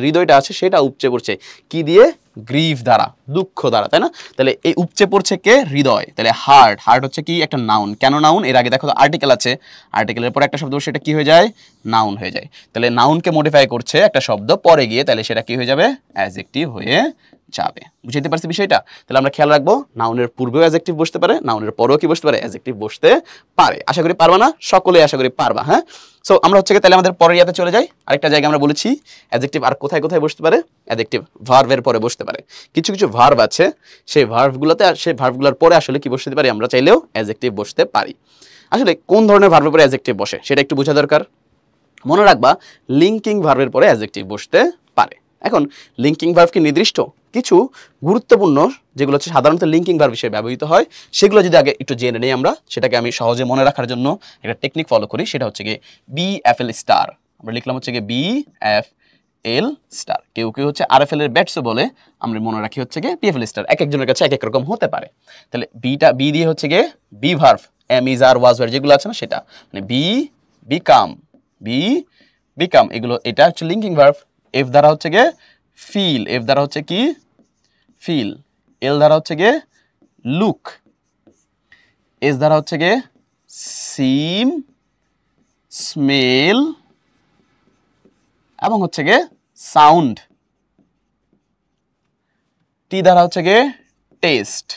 হৃদয়টা আছে সেটা উপচে পড়ছে কি দিয়ে? গ্রিফ দ্বারা, দুঃখ দ্বারা, তাই না? তাহলে এই উপচে পড়ছে কে? হৃদয়। তাহলে হার্ট, হার্ট হচ্ছে কি? একটা নাউন। কেন নাউন? এর আগে দেখো তো আর্টিকেল আছে, আর্টিকেলের পরে একটা শব্দ সেটা কি হয়ে যায়? নাউন হয়ে যায়। তাহলে নাউনকে মডিফাই করছে একটা শব্দ পরে গিয়ে, তাহলে সেটা কি হয়ে যাবে? অ্যাডজেক্টিভ হয়ে যাবে। বুঝতে পারছি বিষয়টা? তাহলে আমরা খেয়াল রাখবো নাউনের পূর্বেও অ্যাডজেক্টিভ বসতে পারে, নাউনের পরেও কি বসতে পারে? অ্যাডজেক্টিভ বসতে পারে। আশা করি পারবা না? সকলে আশা করি পারবা। হ্যাঁ, সো আমরা হচ্ছে তাহলে আমাদের পরের ইয়াতে চলে যাই। আরেকটা জায়গা আমরা বলেছি অ্যাডজেক্টিভ আর কোথায় কোথায় বসতে পারে? অ্যাডজেক্টিভ ভার্বের পরে বসতে পারে। কিছু কিছু ভার্ব আছে, সেই ভার্বগুলোতে আর সেই ভার্বগুলোর পরে আসলে কি বসতে পারি? আমরা চাইলেও অ্যাডজেক্টিভ বসতে পারি। আসলে কোন ধরনের ভার্বের পরে অ্যাডজেক্টিভ বসে সেটা একটু বোঝা দরকার। মনে রাখবা লিঙ্কিং ভার্বের পরে অ্যাডজেক্টিভ বসতে পারে। এখন লিঙ্কিং ভার্ব কি নির্দিষ্ট? কিছু গুরুত্বপূর্ণ যেগুলো হচ্ছে সাধারণত লিঙ্কিং ভার্ব হিসেবে ব্যবহৃত হয় সেগুলো যদি আগে একটু জেনে নেই আমরা, সেটাকে আমি সহজে মনে রাখার জন্য একটা টেকনিক ফলো করি। সেটা হচ্ছে গিয়ে BFL স্টার। আমরা লিখলাম হচ্ছে গিয়ে BFL স্টার। কেউ কেউ হচ্ছে RFL এর ব্যাটসও বলে, আমরা মনে রাখি হচ্ছে গিয়ে PFL স্টার। এক একজনের কাছে এক এক রকম হতে পারে। তাহলে বি দিয়ে হচ্ছে গিয়ে B verb, am is are was were যেগুলো আছে না সেটা, মানে বিকাম এগুলো, এটা হচ্ছে লিঙ্কিং ভার্ব। এফ দ্বারা হচ্ছে গিয়ে ফিল, এফ দ্বারা হচ্ছে কি ফিল, এল দ্বারা হচ্ছে গিয়ে লুক, এস দ্বারা হচ্ছে গিয়ে সিম, স্মেল এবং হচ্ছে গিয়ে সাউন্ড, টি দ্বারা হচ্ছে গিয়ে টেস্ট,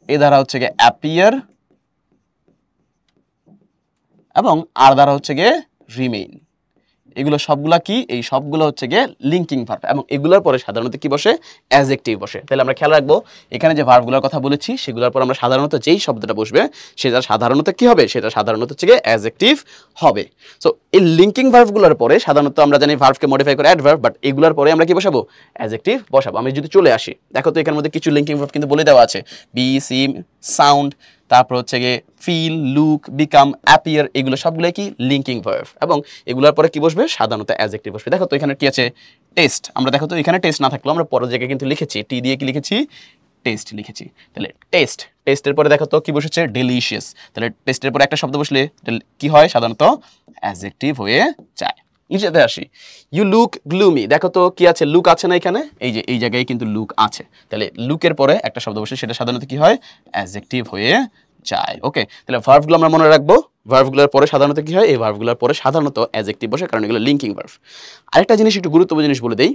এ দ্বারা হচ্ছে গিয়ে অ্যাপিয়ার এবং আর দ্বারা হচ্ছে গিয়ে রিমেইন। এগুলো সবগুলা কি? এই সবগুলো হচ্ছে গিয়ে লিঙ্কিং ভার্ব এবং এগুলোর পরে সাধারণত কি বসে? অ্যাডজেক্টিভ বসে। তাহলে আমরা খেয়াল রাখবো এখানে যে ভার্বগুলোর কথা বলেছি সেগুলোর পর আমরা সাধারণত যেই শব্দটা বসবে সেটা সাধারণত কি হবে? সেটা সাধারণত হচ্ছে গিয়ে অ্যাডজেক্টিভ হবে। সো এই লিঙ্কিং ভার্বগুলোর পরে সাধারণত আমরা জানি ভার্বকে মডিফাই করে অ্যাডভার্ব, বাট এগুলোর পরে আমরা কি বসাবো? অ্যাডজেক্টিভ বসাবো। আমি যদি চলে আসি, দেখো তো এখানের মধ্যে কিছু লিঙ্কিং ভার্ব কিন্তু বলে দেওয়া আছে, বি, সিম, সাউন্ড, তারপর হচ্ছে গিয়ে ফিল, লুক, বিকাম, অ্যাপিয়ার, এগুলো সবগুলোই কি লিঙ্কিং ভার্ব এবং এগুলোর পরে কি বসবে? সাধারণত অ্যাডজেক্টিভ বসবে। দেখো তো এখানে কি আছে? টেস্ট। আমরা দেখো তো এখানে টেস্ট না থাকলেও আমরা পরের জায়গায় কিন্তু লিখেছি, টি দিয়ে কি লিখেছি? টেস্ট লিখেছি। তাহলে টেস্টের পরে দেখো তো কি বসেছে? ডেলিশিয়াস। তাহলে টেস্টের পরে একটা শব্দ বসলে কি হয়? সাধারণত অ্যাডজেক্টিভ হয়ে যায়। নিচেতে আসি, ইউ লুক গ্লুমি। দেখো তো কি আছে? লুক আছে না এখানে? এই যে এই জায়গায় কিন্তু লুক আছে। তাহলে লুকের পরে একটা শব্দ বসে সেটা সাধারণত কি হয়? অ্যাডজেক্টিভ হয়ে যায়। ওকে, তাহলে ভার্বগুলো আমরা মনে রাখবো। ভার্বগুলোর পরে সাধারণত কি হয়? এই ভার্বগুলোর পরে সাধারণত অ্যাডজেক্টিভ বসে, কারণ এগুলো লিঙ্কিং ভার্ব। আরেকটা জিনিস, একটু গুরুত্বপূর্ণ জিনিস বলে দেই,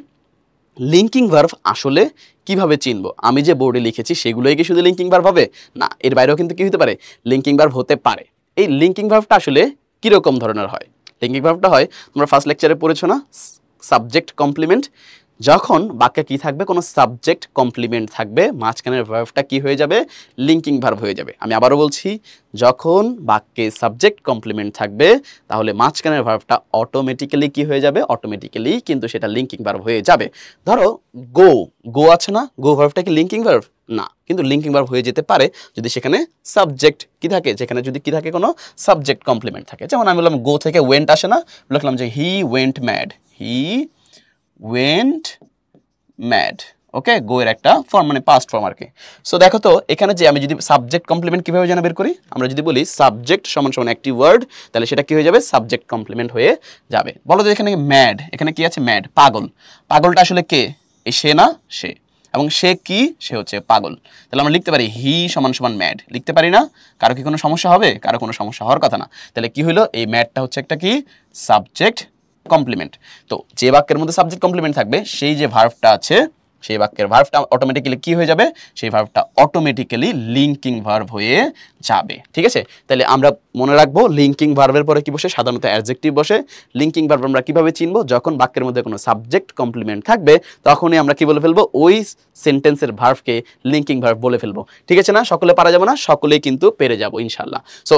লিঙ্কিং ভার্ব আসলে কিভাবে চিনবো? আমি যে বোর্ডে লিখেছি সেগুলোই কি শুধু লিঙ্কিং ভার্ব হবে? না, এর বাইরেও কিন্তু কি হতে পারে? লিঙ্কিং ভার্ব হতে পারে। এই লিঙ্কিং ভার্বটা আসলে কিরকম ধরনের হয়? লিঙ্কিং ভার্বটা হয়, তোমরা ফার্স্ট লেকচারে পড়েছো না, সাবজেক্ট কমপ্লিমেন্ট। যখন বাক্যে কি থাকবে? কোনো সাবজেক্ট কমপ্লিমেন্ট থাকবে, মাঝখানের ভার্বটা কি হয়ে যাবে? লিঙ্কিং ভার্ব হয়ে যাবে। আমি আবারও বলছি, যখন বাক্যে সাবজেক্ট কমপ্লিমেন্ট থাকবে তাহলে মাঝখানের ভার্বটা অটোমেটিক্যালি কি হয়ে যাবে? অটোমেটিক্যালি কিন্তু সেটা লিঙ্কিং ভার্ব হয়ে যাবে। ধরো গো আছে না, গো ভার্বটা কি লিঙ্কিং ভার্ব? না, কিন্তু লিঙ্কিং ভার্ব হয়ে যেতে পারে যদি সেখানে সাবজেক্ট কি থাকে, যেখানে যদি কি থাকে, কোনো সাবজেক্ট কমপ্লিমেন্ট থাকে। যেমন আমি বললাম গো থেকে ওয়েন্ট আসে না, লিখলাম যে he went mad, he went mad. Okay, go এর একটা ফর্ম, মানে পাস্ট ফর্ম আর কি। সো দেখো তো এখানে যে আমি যদি সাবজেক্ট কমপ্লিমেন্ট কিভাবে যেন বের করি, আমরা যদি বলি সাবজেক্ট সমান সমান একটি ওয়ার্ড, তাহলে সেটা কি হয়ে যাবে? সাবজেক্ট কমপ্লিমেন্ট হয়ে যাবে। বলো তো এখানে ম্যাড, এখানে কি আছে? ম্যাড, পাগল। পাগলটা আসলে কে? এই সে না, সে। এবং সে কি? সে হচ্ছে পাগল। তাহলে আমরা লিখতে পারি হি সমান সমান ম্যাড, লিখতে পারি না? কারো কি কোনো সমস্যা হবে? কারো কোনো সমস্যা হওয়ার কথা না। তাহলে কি হলো? এই ম্যাডটা হচ্ছে একটা কি? Subject complement. তো যে বাক্যের মধ্যে সাবজেক্ট কমপ্লিমেন্ট থাকবে সেই যে ভার্বটা আছে, সেই বাক্যের ভার্বটা অটোমেটিক্যালি কি হয়ে যাবে? সেই ভার্বটা অটোমেটিক্যালি লিঙ্কিং ভার্ব হয়ে যাবে। ঠিক আছে, তাহলে আমরা মনে রাখবো লিঙ্কিং ভার্বের পরে কি বসে? সাধারণত অ্যাডজেক্টিভ বসে। লিঙ্কিং ভার্ব আমরা কিভাবে চিনবো? যখন বাক্যের মধ্যে কোনো সাবজেক্ট কমপ্লিমেন্ট থাকবে তখনই আমরা কি বলে ফেলবো? ওই সেন্টেন্সের ভার্বকে লিঙ্কিং ভার্ব বলে ফেলবো। ঠিক আছে না? সকলে পারা যাবে না, সকলেই কিন্তু পেরে যাবো ইনশাল্লাহ। সো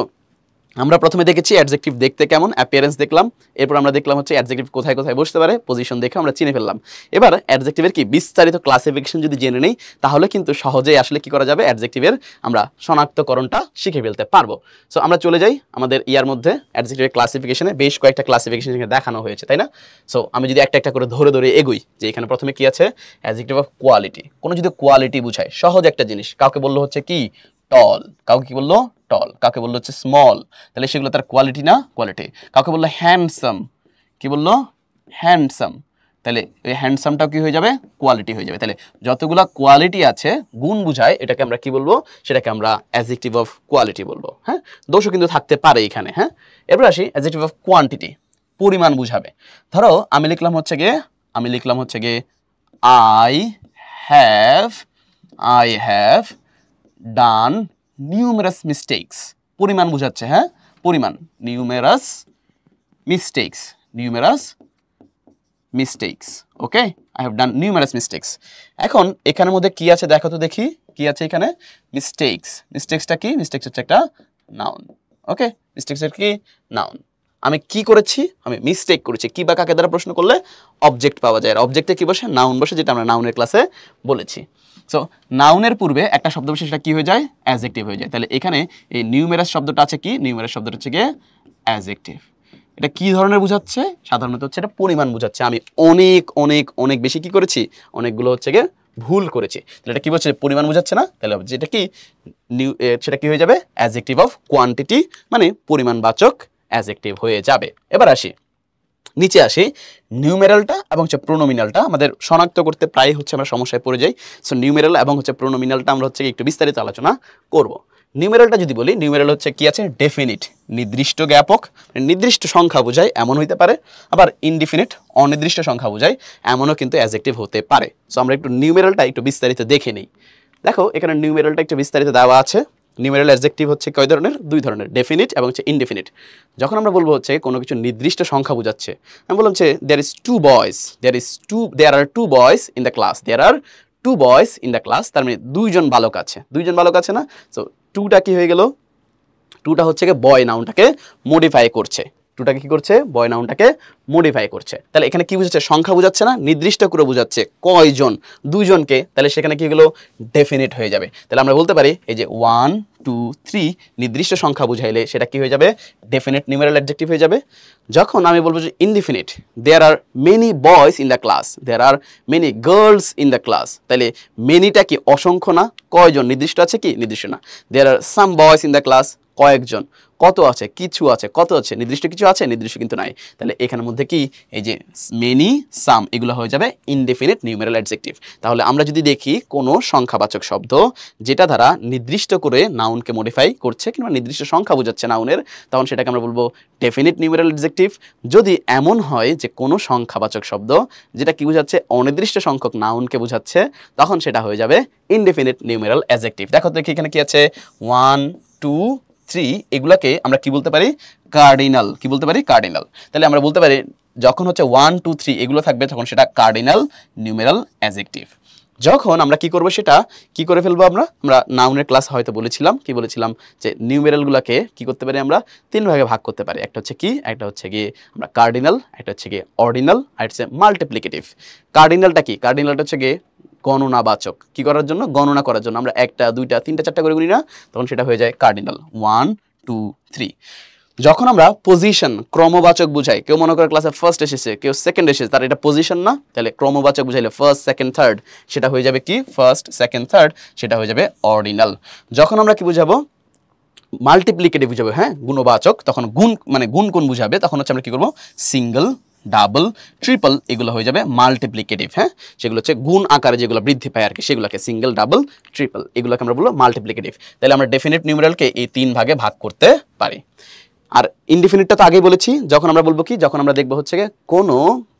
আমরা প্রথমে দেখেছি অ্যাডজেক্টিভ দেখতে কেমন, অ্যাপিয়ারেন্স দেখলাম। এরপর আমরা দেখলাম হচ্ছে অ্যাডজেক্টিভ কোথায় কোথায় বসতে পারে, পজিশন দেখে আমরা চিনে ফেললাম। এবার অ্যাডজেক্টিভের কি বিস্তারিত ক্লাসিফিকেশন যদি জেনে নেই তাহলে কিন্তু সহজেই আসলে কি করা যাবে? অ্যাডজেক্টিভের আমরা শনাক্তকরণটা শিখে ফেলতে পারবো। সো আমরা চলে যাই আমাদের ইয়ার মধ্যে অ্যাডজেক্টিভের ক্লাসিফিকেশনে। বেশ কয়েকটা ক্লাসিফিকেশন এখানে দেখানো হয়েছে, তাই না? সো আমি যদি একটা একটা করে ধরে ধরে এগোই, যে এখানে প্রথমে কি আছে? Adjective of quality. কোনো যদি কোয়ালিটি বুঝায়, সহজ একটা জিনিস, কাউকে বললো হচ্ছে কি? টল। কাউকে কি বললো? টল। কাউকে বললো হচ্ছে স্মল, তাহলে সেগুলো তার কোয়ালিটি না? কোয়ালিটি। কাউকে বললো হ্যান্ডসাম, কি বললো? হ্যান্ডসাম, তাহলে এই হ্যান্ডসামটাও কি হয়ে যাবে? কোয়ালিটি হয়ে যাবে। তাহলে যতগুলা কোয়ালিটি আছে, গুণ বুঝায়, এটাকে আমরা কি বলবো? সেটাকে আমরা অ্যাডজেক্টিভ অফ কোয়ালিটি বলবো। হ্যাঁ, দোষও কিন্তু থাকতে পারে এখানে। হ্যাঁ, এরপর আসি অ্যাডজেক্টিভ অফ কোয়ান্টিটি, পরিমাণ বুঝাবে। ধরো আমি লিখলাম হচ্ছে গিয়ে I have done numerous mistakes. পরিমাণ বুঝাচ্ছে। হ্যাঁ, পরিমাণ, numerous mistakes. Okay, I have done numerous mistakes. এখন এখানের মধ্যে কি আছে দেখো তো দেখি, কি আছে এখানে? মিস্টেকসটা কি? মিস্টেকস হচ্ছে একটা নাউন। ওকে, মিস্টেকসের কি? নাউন। আমি কি করেছি, আমি মিস্টেক করেছি। কি বা কাকে দ্বারা প্রশ্ন করলে অবজেক্ট পাওয়া যায়, আর অবজেক্টে কি বসে, নাউন বসে, যেটা আমরা নাউনের ক্লাসে বলেছি। সো নাউনের পূর্বে একটা শব্দ বসে, সেটা কি হয়ে যায়, অ্যাডজেক্টিভ হয়ে যায়। তাহলে এখানে এই নিউমেরাস শব্দটা আছে কি, নিউমেরাস শব্দটা হচ্ছে গিয়ে অ্যাডজেক্টিভ। এটা কি ধরনের বোঝাচ্ছে, সাধারণত হচ্ছে এটা পরিমাণ বোঝাচ্ছে। আমি অনেক অনেক অনেক বেশি কি করেছি, অনেকগুলো হচ্ছে গিয়ে ভুল করেছি, তাহলে এটা কি বলছে, পরিমাণ বোঝাচ্ছে না। তাহলে যেটা কি সেটা কি হয়ে যাবে, অ্যাডজেক্টিভ অফ কোয়ান্টিটি, মানে পরিমাণবাচক অ্যাডজেক্টিভ হয়ে যাবে। এবার আসি নিচে আসি, নিউমেরালটা এবং হচ্ছে প্রোনোমিনালটা আমাদের শনাক্ত করতে প্রায় হচ্ছে আমরা সমস্যায় পড়ে যাই। সো নিউমেরাল এবং হচ্ছে প্রোনোমিনালটা আমরা হচ্ছে একটু বিস্তারিত আলোচনা করব। নিউমেরালটা যদি বলি, নিউমেরাল হচ্ছে কি আছে, ডেফিনিট, নির্দিষ্ট জ্ঞাপক, নির্দিষ্ট সংখ্যা বোঝায়, এমন হইতে পারে। আবার ইনডিফিনিট, অনির্দিষ্ট সংখ্যা বোঝায়, এমনও কিন্তু অ্যাডজেক্টিভ হতে পারে। সো আমরা একটু নিউমেরালটা একটু বিস্তারিত দেখে নিই। দেখো এখানে নিউমেরালটা একটু বিস্তারিত দেওয়া আছে। নিউমেরাল অ্যাডজেক্টিভ হচ্ছে কয় ধরনের, দুই ধরনের, ডেফিনিট এবং হচ্ছে ইনডেফিনিট। যখন আমরা বলবো হচ্ছে কোনো কিছু নির্দিষ্ট সংখ্যা বোঝাচ্ছে, আমি বললাম যে there are two boys in the class, there are two boys in the class, তার মানে দুইজন বালক আছে, দুইজন বালক আছে না। সো টুটা কি হয়ে গেল, টুটা হচ্ছে গিয়ে বয় নাউনটাকে মডিফাই করছে, টুটাকে কি করছে, বয় নাউনটাকে মডিফাই করছে। তাহলে এখানে কি বুঝাচ্ছে, সংখ্যা বোঝাচ্ছে না, নির্দিষ্ট করে বোঝাচ্ছে কয়জন, দুইজনকে। তাহলে সেখানে কি হলো, ডেফিনিট হয়ে যাবে। তাহলে আমরা বলতে পারি এই যে 1 2 3 নির্দিষ্ট সংখ্যা বুঝাইলে সেটা কি হয়ে যাবে, ডেফিনিট নিউমেরাল অ্যাডজেক্টিভ হয়ে যাবে। যখন আমি বলবো যে indefinite, there are many boys in the class, there are many girls in the class, তাহলে মেনিটা কি অসংখ্য না, কয়জন, নির্দিষ্ট আছে কি, নির্দিষ্ট না। There are some boys in the class, কয়েকজন, কত আছে, কিছু আছে, কত আছে, নির্দিষ্ট কিছু আছে, নির্দিষ্ট কিন্তু নাই। তাহলে এখানের মধ্যে কি এই যে মেনি, সাম, এগুলো হয়ে যাবে ইনডেফিনিট নিউমেরাল অ্যাডজেক্টিভ। তাহলে আমরা যদি দেখি কোনো সংখ্যাবাচক শব্দ যেটা দ্বারা নির্দিষ্ট করে নাউনকে মডিফাই করছে কিংবা নির্দিষ্ট সংখ্যা বোঝাচ্ছে নাউনের, তখন সেটাকে আমরা বলবো ডেফিনিট নিউমেরাল অ্যাডজেক্টিভ। যদি এমন হয় যে কোনো সংখ্যাবাচক শব্দ যেটা কি বোঝাচ্ছে, অনির্দিষ্ট সংখ্যক নাউনকে বোঝাচ্ছে, তখন সেটা হয়ে যাবে ইনডেফিনিট নিউমেরাল অ্যাডজেক্টিভ। দেখো দেখি এখানে কি আছে, 1 2 3, এগুলাকে আমরা কি বলতে পারি, কার্ডিনাল। কি বলতে পারি, কার্ডিনাল। তাহলে আমরা বলতে পারি যখন হচ্ছে 1 2 3 এগুলো থাকবে, তখন সেটা কার্ডিনাল নিউমেরাল অ্যাডজেক্টিভ। যখন আমরা কি করব, সেটা কি করে ফেলবো, আমরা নাউনের ক্লাস হয়তো বলেছিলাম, কি বলেছিলাম, যে নিউমেরালগুলোকে কি করতে পারি, আমরা তিন ভাগে ভাগ করতে পারি। একটা হচ্ছে কি, একটা হচ্ছে গিয়ে আমরা কার্ডিনাল, একটা হচ্ছে গিয়ে অর্ডিনাল, আর হচ্ছে মাল্টিপ্লিকেটিভ। কার্ডিনালটা কি, কার্ডিনালটা হচ্ছে গিয়ে গণনাবাচক, কি করার জন্য, গণনা করার জন্য। আমরা একটা দুইটা তিনটা চারটা করে গুনি না, তখন সেটা হয়ে যায় কার্ডিনাল, 1 2 3। যখন আমরা পজিশন, ক্রমবাচক বুঝাই, কেউ মনে করে ক্লাসে ফার্স্ট এসেছে, কেউ সেকেন্ড এসেছে, তার এটা পজিশন না, তাহলে ক্রমবাচক বুঝাইলে ফার্স্ট সেকেন্ড থার্ড, সেটা হয়ে যাবে কি, ফার্স্ট সেকেন্ড থার্ড, সেটা হয়ে যাবে অর্ডিনাল। যখন আমরা কি বুঝাবো, মাল্টিপ্লিকেটিভ বুঝাবো, হ্যাঁ গুণবাচক, তখন গুণ মানে গুণ কোন বুঝাবে, তখন হচ্ছে আমরা কি করবো, সিঙ্গেল, ডাবল, ট্রিপল, এগুলো হয়ে যাবে মাল্টিপ্লিকেটিভ। হ্যাঁ, সেগুলো হচ্ছে গুণ আকারে যেগুলো বৃদ্ধি পায় আর কি, সেগুলোকে সিঙ্গেল, ডাবল, ট্রিপল, এগুলোকে আমরা বলবো মাল্টিপ্লিকেটিভ। তাহলে আমরা ডেফিনিট নিউমেরালকে এই তিন ভাগে ভাগ করতে পারি। আর ইনডিফিনিটটা তো আগেই বলেছি, যখন আমরা বলবো কি, যখন আমরা দেখবো হচ্ছে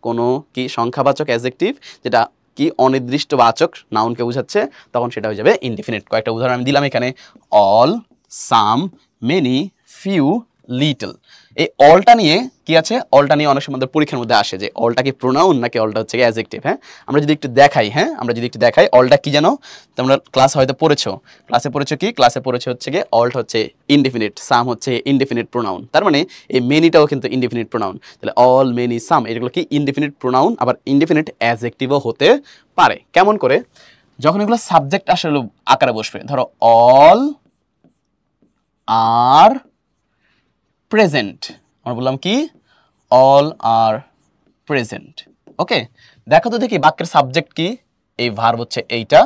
কোনো কি সংখ্যাবাচক অ্যাডজেক্টিভ যেটা কি অনির্দিষ্ট বাচক নাউনকে বোঝাচ্ছে, তখন সেটা হয়ে যাবে ইনডিফিনিট। কয়েকটা উদাহরণ আমি দিলাম এখানে, অল, সাম, মেনি, ফিউ, লিটল। এই অলটা নিয়ে কি আছে, অলটা নিয়ে অনেক সময় পরীক্ষার মধ্যে আসে যে অলটা কি প্রোনাউন নাকি অলটা হচ্ছে অ্যাডজেক্টিভ। হ্যাঁ, আমরা যদি একটু দেখাই, অলটা কি জানো, তোমরা ক্লাস হয়তো পড়েছো, ক্লাসে পড়েছো হচ্ছে গিয়ে অলটা হচ্ছে ইনডিফিনিট, সাম হচ্ছে ইনডিফিনিট প্রোনাউন। তার মানে এই মেনিটাও কিন্তু ইনডিফিনিট প্রোনাউন। তাহলে অল, মেনি, সাম এগুলো কি ইনডিফিনিট প্রোনাউন, আবার ইনডিফিনিট অ্যাডজেক্টিভও হতে পারে। কেমন করে, যখন এগুলো সাবজেক্ট আসলে আকারে বসবে, ধরো অল আর প্রেজেন্ট, আমরা বললাম কি, অল আর প্রেজেন্ট। ওকে, দেখো তো দেখি বাক্যের সাবজেক্ট কি, এই ভার্ব হচ্ছে এইটা,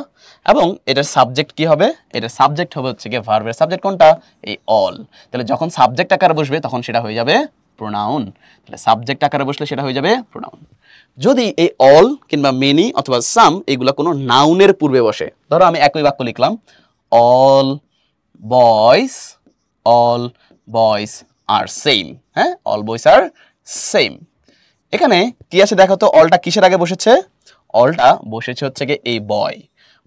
এবং এটার সাবজেক্ট কি হবে, এটার সাবজেক্ট হবে হচ্ছে কি, ভার্বের সাবজেক্ট কোনটা, এই অল। তাহলে যখন সাবজেক্ট আকারে বসবে তখন সেটা হয়ে যাবে প্রোনাউন। তাহলে সাবজেক্ট আকারে বসলে সেটা হয়ে যাবে প্রোনাউন। যদি এই অল কিংবা মেনি অথবা সাম এগুলো কোনো নাউনের পূর্বে বসে, ধরো আমি একই বাক্য লিখলাম, অল বয়েজ আর সেম। হ্যাঁ, অল বয়েজ আর সেম। এখানে কি আছে দেখো তো, অলটা কিসের আগে বসেছে, অলটা বসেছে হচ্ছে গিয়ে এই বয়।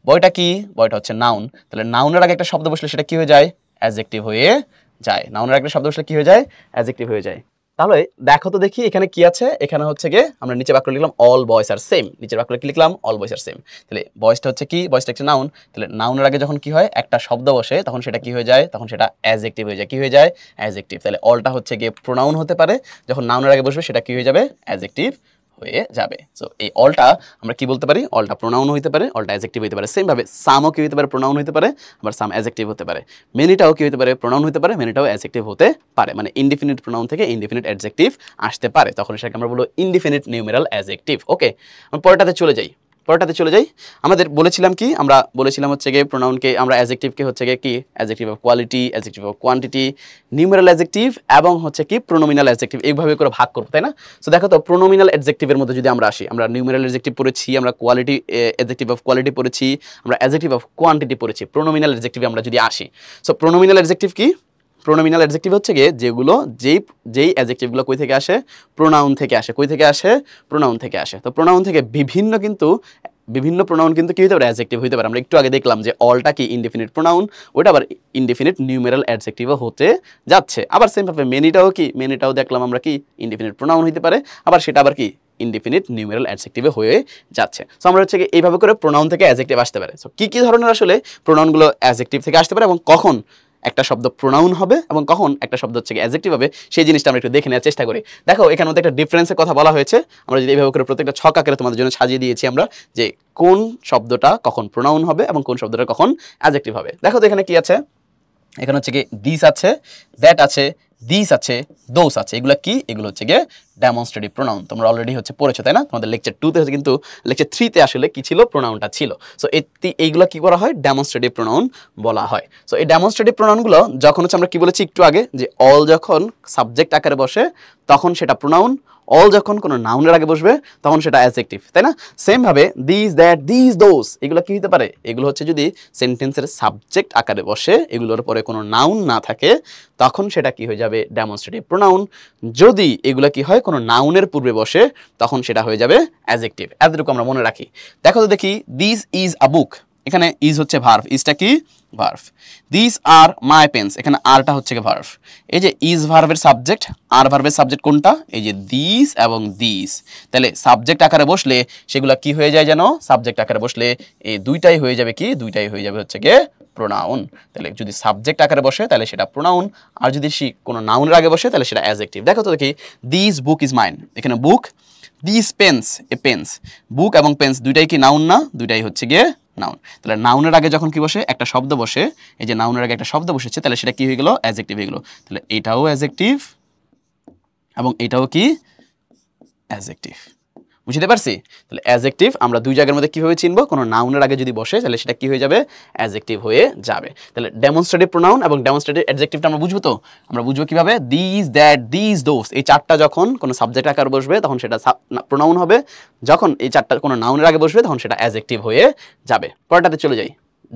বয়টা কি, বয়টা হচ্ছে নাউন। তাহলে নাউনের আগে একটা শব্দ বসলে সেটা কি হয়ে যায়, অ্যাডজেক্টিভ হয়ে যায়। নাউনের আগে একটা শব্দ বসলে কি হয়ে যায়, অ্যাডজেক্টিভ হয়ে যায়। তাহলে দেখো তো দেখি এখানে কি আছে। এখানে হচ্ছে গিয়ে আমরা নিচে বাক্য লিখলাম অল বয়েজ আর সেম, নিচের বাক্যে কি লিখলাম অল বয়েজ আর সেম। তাহলে বয়েজটা হচ্ছে কি, বয়েজটা একটা নাউন। তাহলে নাউনের আগে যখন কি হয় একটা শব্দ বসে তখন সেটা কি হয়ে যায়, তখন সেটা অ্যাডজেক্টিভ হয়ে যায়। কি হয়ে যায়, অ্যাডজেক্টিভ। তাহলে অলটা হচ্ছে গিয়ে প্রোনাউন হতে পারে, যখন নাউনের আগে বসবে সেটা কি হয়ে যাবে, অ্যাডজেক্টিভ হয়ে যাবে। সো এই অলটা আমরা কি বলতে পারি, অলটা প্রোনাউন হতে পারে, অলটা অ্যাডজেক্টিভ হতে পারে। সেম ভাবে সামও কি হতে পারে, প্রোনাউন হতে পারে, আবার সাম অ্যাডজেক্টিভ হতে পারে। মেনিটাও কি হতে পারে, প্রোনাউন হতে পারে, মেনিটাও অ্যাডজেক্টিভ হতে পারে। মানে ইনডিফিনিট প্রোনাউন থেকে ইনডিফিনিট অ্যাডজেক্টিভ আসতে পারে, তখন সেটাকে আমরা বলবো ইনডিফিনিট নিউমেরাল অ্যাডজেক্টিভ। ওকে, আমরা পরেরটাতে চলে যাই। পরেরটাতে চলে যাই। আমাদের বলেছিলাম কি, আমরা বলেছিলাম হচ্ছে গিয়ে প্রোনাউনকে আমরা অ্যাডজেক্টিভকে হচ্ছে গিয়ে কি, adjective of quality, adjective of quantity, numeral adjective এবং হচ্ছে কি প্রোনোমিনাল অ্যাডজেক্টিভ, এইভাবে করে ভাগ করব, তাই না? সো দেখো তো প্রোনোমিনাল অ্যাডজেক্টিভের মধ্যে যদি আমরা আসি, আমরা নিউমেরাল অ্যাডজেক্টিভ পড়েছি, আমরা কোয়ালিটি অ্যাডজেক্টিভ অফ কোয়ালিটি পড়েছি, আমরা অ্যাডজেক্টিভ অফ কোয়ান্টিটি পড়েছি। প্রোনোমিনাল অ্যাডজেক্টিভে আমরা যদি আসি, সো প্রোনোমিনাল অ্যাডজেক্টিভ কি, প্রোনোমিনাল অ্যাডজেক্টিভ হচ্ছে গিয়ে যেগুলো যেই অ্যাডজেক্টিভগুলো কই থেকে আসে, প্রোনাউন থেকে আসে। কই থেকে আসে, প্রোনাউন থেকে আসে। তো প্রোনাউন থেকে বিভিন্ন প্রোনাউন কিন্তু কি হতে পারে, অ্যাডজেক্টিভ হতে পারে। আমরা একটু আগে দেখলাম যে অলটা কি ইনডিফিনিট প্রোনাউন, ওটা আবার ইনডিফিনিট নিউমেরাল অ্যাডজেক্টিভও হতে যাচ্ছে। আবার সেম ভাবে মেনিটাও কি, মেনিটাও দেখলাম আমরা কি ইনডিফিনিট প্রোনাউন হতে পারে, আবার সেটা আবার কি ইনডিফিনিট নিউমেরাল অ্যাডজেক্টিভে হয়ে যাচ্ছে। সো আমরা হচ্ছে এইভাবে করে প্রোনাউন থেকে অ্যাডজেক্টিভ আসতে পারে। সো কি ধরনের আসলে প্রোনাউনগুলো অ্যাডজেক্টিভ থেকে আসতে পারে এবং কখন একটা শব্দ প্রোনাউন হবে এবং কখন একটা শব্দ হচ্ছে অ্যাডজেক্টিভ হবে, সেই জিনিসটা আমরা একটু দেখে নেওয়ার চেষ্টা করি। দেখো এখানে মধ্যে একটা ডিফারেন্সের কথা বলা হয়েছে। আমরা যদি এইভাবে করে প্রত্যেকটা ছক আকারে তোমাদের জন্য সাজিয়ে দিয়েছি আমরা, যে কোন শব্দটা কখন প্রোনাউন হবে এবং কোন শব্দটা কখন অ্যাডজেক্টিভ হবে। দেখো তো এখানে কি আছে, এখানে হচ্ছে কি দিস আছে, দ্যাট আছে, দিস আছে, দোস আছে। এগুলো কি, এগুলো হচ্ছে গিয়ে ডেমনস্ট্রেটিভ প্রোনাউন। তোমরা অলরেডি হচ্ছে পড়েছো, তাই না? তোমাদের লেকচার 2 তে হচ্ছে, কিন্তু লেকচার 3 তে আসলে কি ছিল, প্রোনাউনটা ছিল। সো এইগুলো কি করা হয়, ডেমনস্ট্রেটিভ প্রোনাউন বলা হয়। সো এই ডেমনস্ট্রেটিভ প্রোনাউনগুলো যখন হচ্ছে আমরা কি বলেছি একটু আগে, যে অল যখন সাবজেক্ট আকারে বসে তখন সেটা প্রোনাউন, অল যখন কোনো নাউনের আগে বসবে তখন সেটা অ্যাডজেক্টিভ, তাই না? সেম ভাবে দিস, দ্যাট, দিস, দোস, এগুলো কি হতে পারে, এগুলো হচ্ছে যদি সেন্টেন্সের সাবজেক্ট আকারে বসে, এগুলোর পরে কোনো নাউন না থাকে, তখন সেটা কি হয়ে যাবে, ডেমনস্ট্রেটিভ প্রোনাউন। যদি এগুলো কি হয়, কোনো নাউনের পূর্বে বসে, তখন সেটা হয়ে যাবে অ্যাডজেক্টিভ। এতটুকু আমরা মনে রাখি। দেখো তো দেখি, দিস ইজ আ বুক, এখানে ইজ হচ্ছে ভার্ব, ইজটা কি, verb. This are my pens, এখানে আরটা হচ্ছে কি ভার্ব। এই যে ইজ ভার্বের সাবজেক্ট, আর ভার্বের সাবজেক্ট কোনটা, এই যে দিস এবং দিস। তাহলে সাবজেক্ট আকারে বসলে সেগুলা কি হয়ে যায় যেন, সাবজেক্ট আকারে বসলে এই দুইটাই হয়ে যাবে কি, দুইটাই হয়ে যাবে হচ্ছে গিয়ে প্রোনাউন। তাহলে যদি সাবজেক্ট আকারে বসে তাহলে সেটা প্রোনাউন, আর যদি কোনো নাউনের আগে বসে তাহলে সেটা অ্যাডজেক্টিভ। দেখো তো দেখি, দিস বুক ইজ মাইন, এখানে বুক, দিস পেন্স, এ পেন্স, বুক এবং পেন্স দুইটাই কি নাউন না, দুইটাই হচ্ছে গিয়ে নাউন। তাহলে নাউনের আগে যখন কি বসে, একটা শব্দ বসে, এই যে নাউনের আগে একটা শব্দ বসেছে, তাহলে সেটা কি হয়ে গেল, অ্যাডজেক্টিভ হয়ে গেল। তাহলে এটাও অ্যাডজেক্টিভ এবং এটাও কি অ্যাডজেক্টিভ। বুঝতে পারছি? তাহলে অ্যাডজেক্টিভ আমরা দুই জায়গার মধ্যে কিভাবে চিনবো, কোনো নাউনের আগে যদি বসে তাহলে সেটা কি হয়ে যাবে, অ্যাডজেক্টিভ হয়ে যাবে। তাহলে ডেমনস্ট্রেটিভ প্রোনাউন এবং ডেমনস্ট্রেটিভ অ্যাডজেক্টিভটা আমরা বুঝবো তো, আমরা বুঝবো কিভাবে, দিস, দ্যাট, দিস, দোস, এই চারটা যখন কোনো সাবজেক্ট আকারে বসবে তখন সেটা প্রোনাউন হবে, যখন এই চারটা কোনো নাউনের আগে বসবে তখন সেটা অ্যাডজেক্টিভ হয়ে যাবে। পরেরটাতে চলে যাই,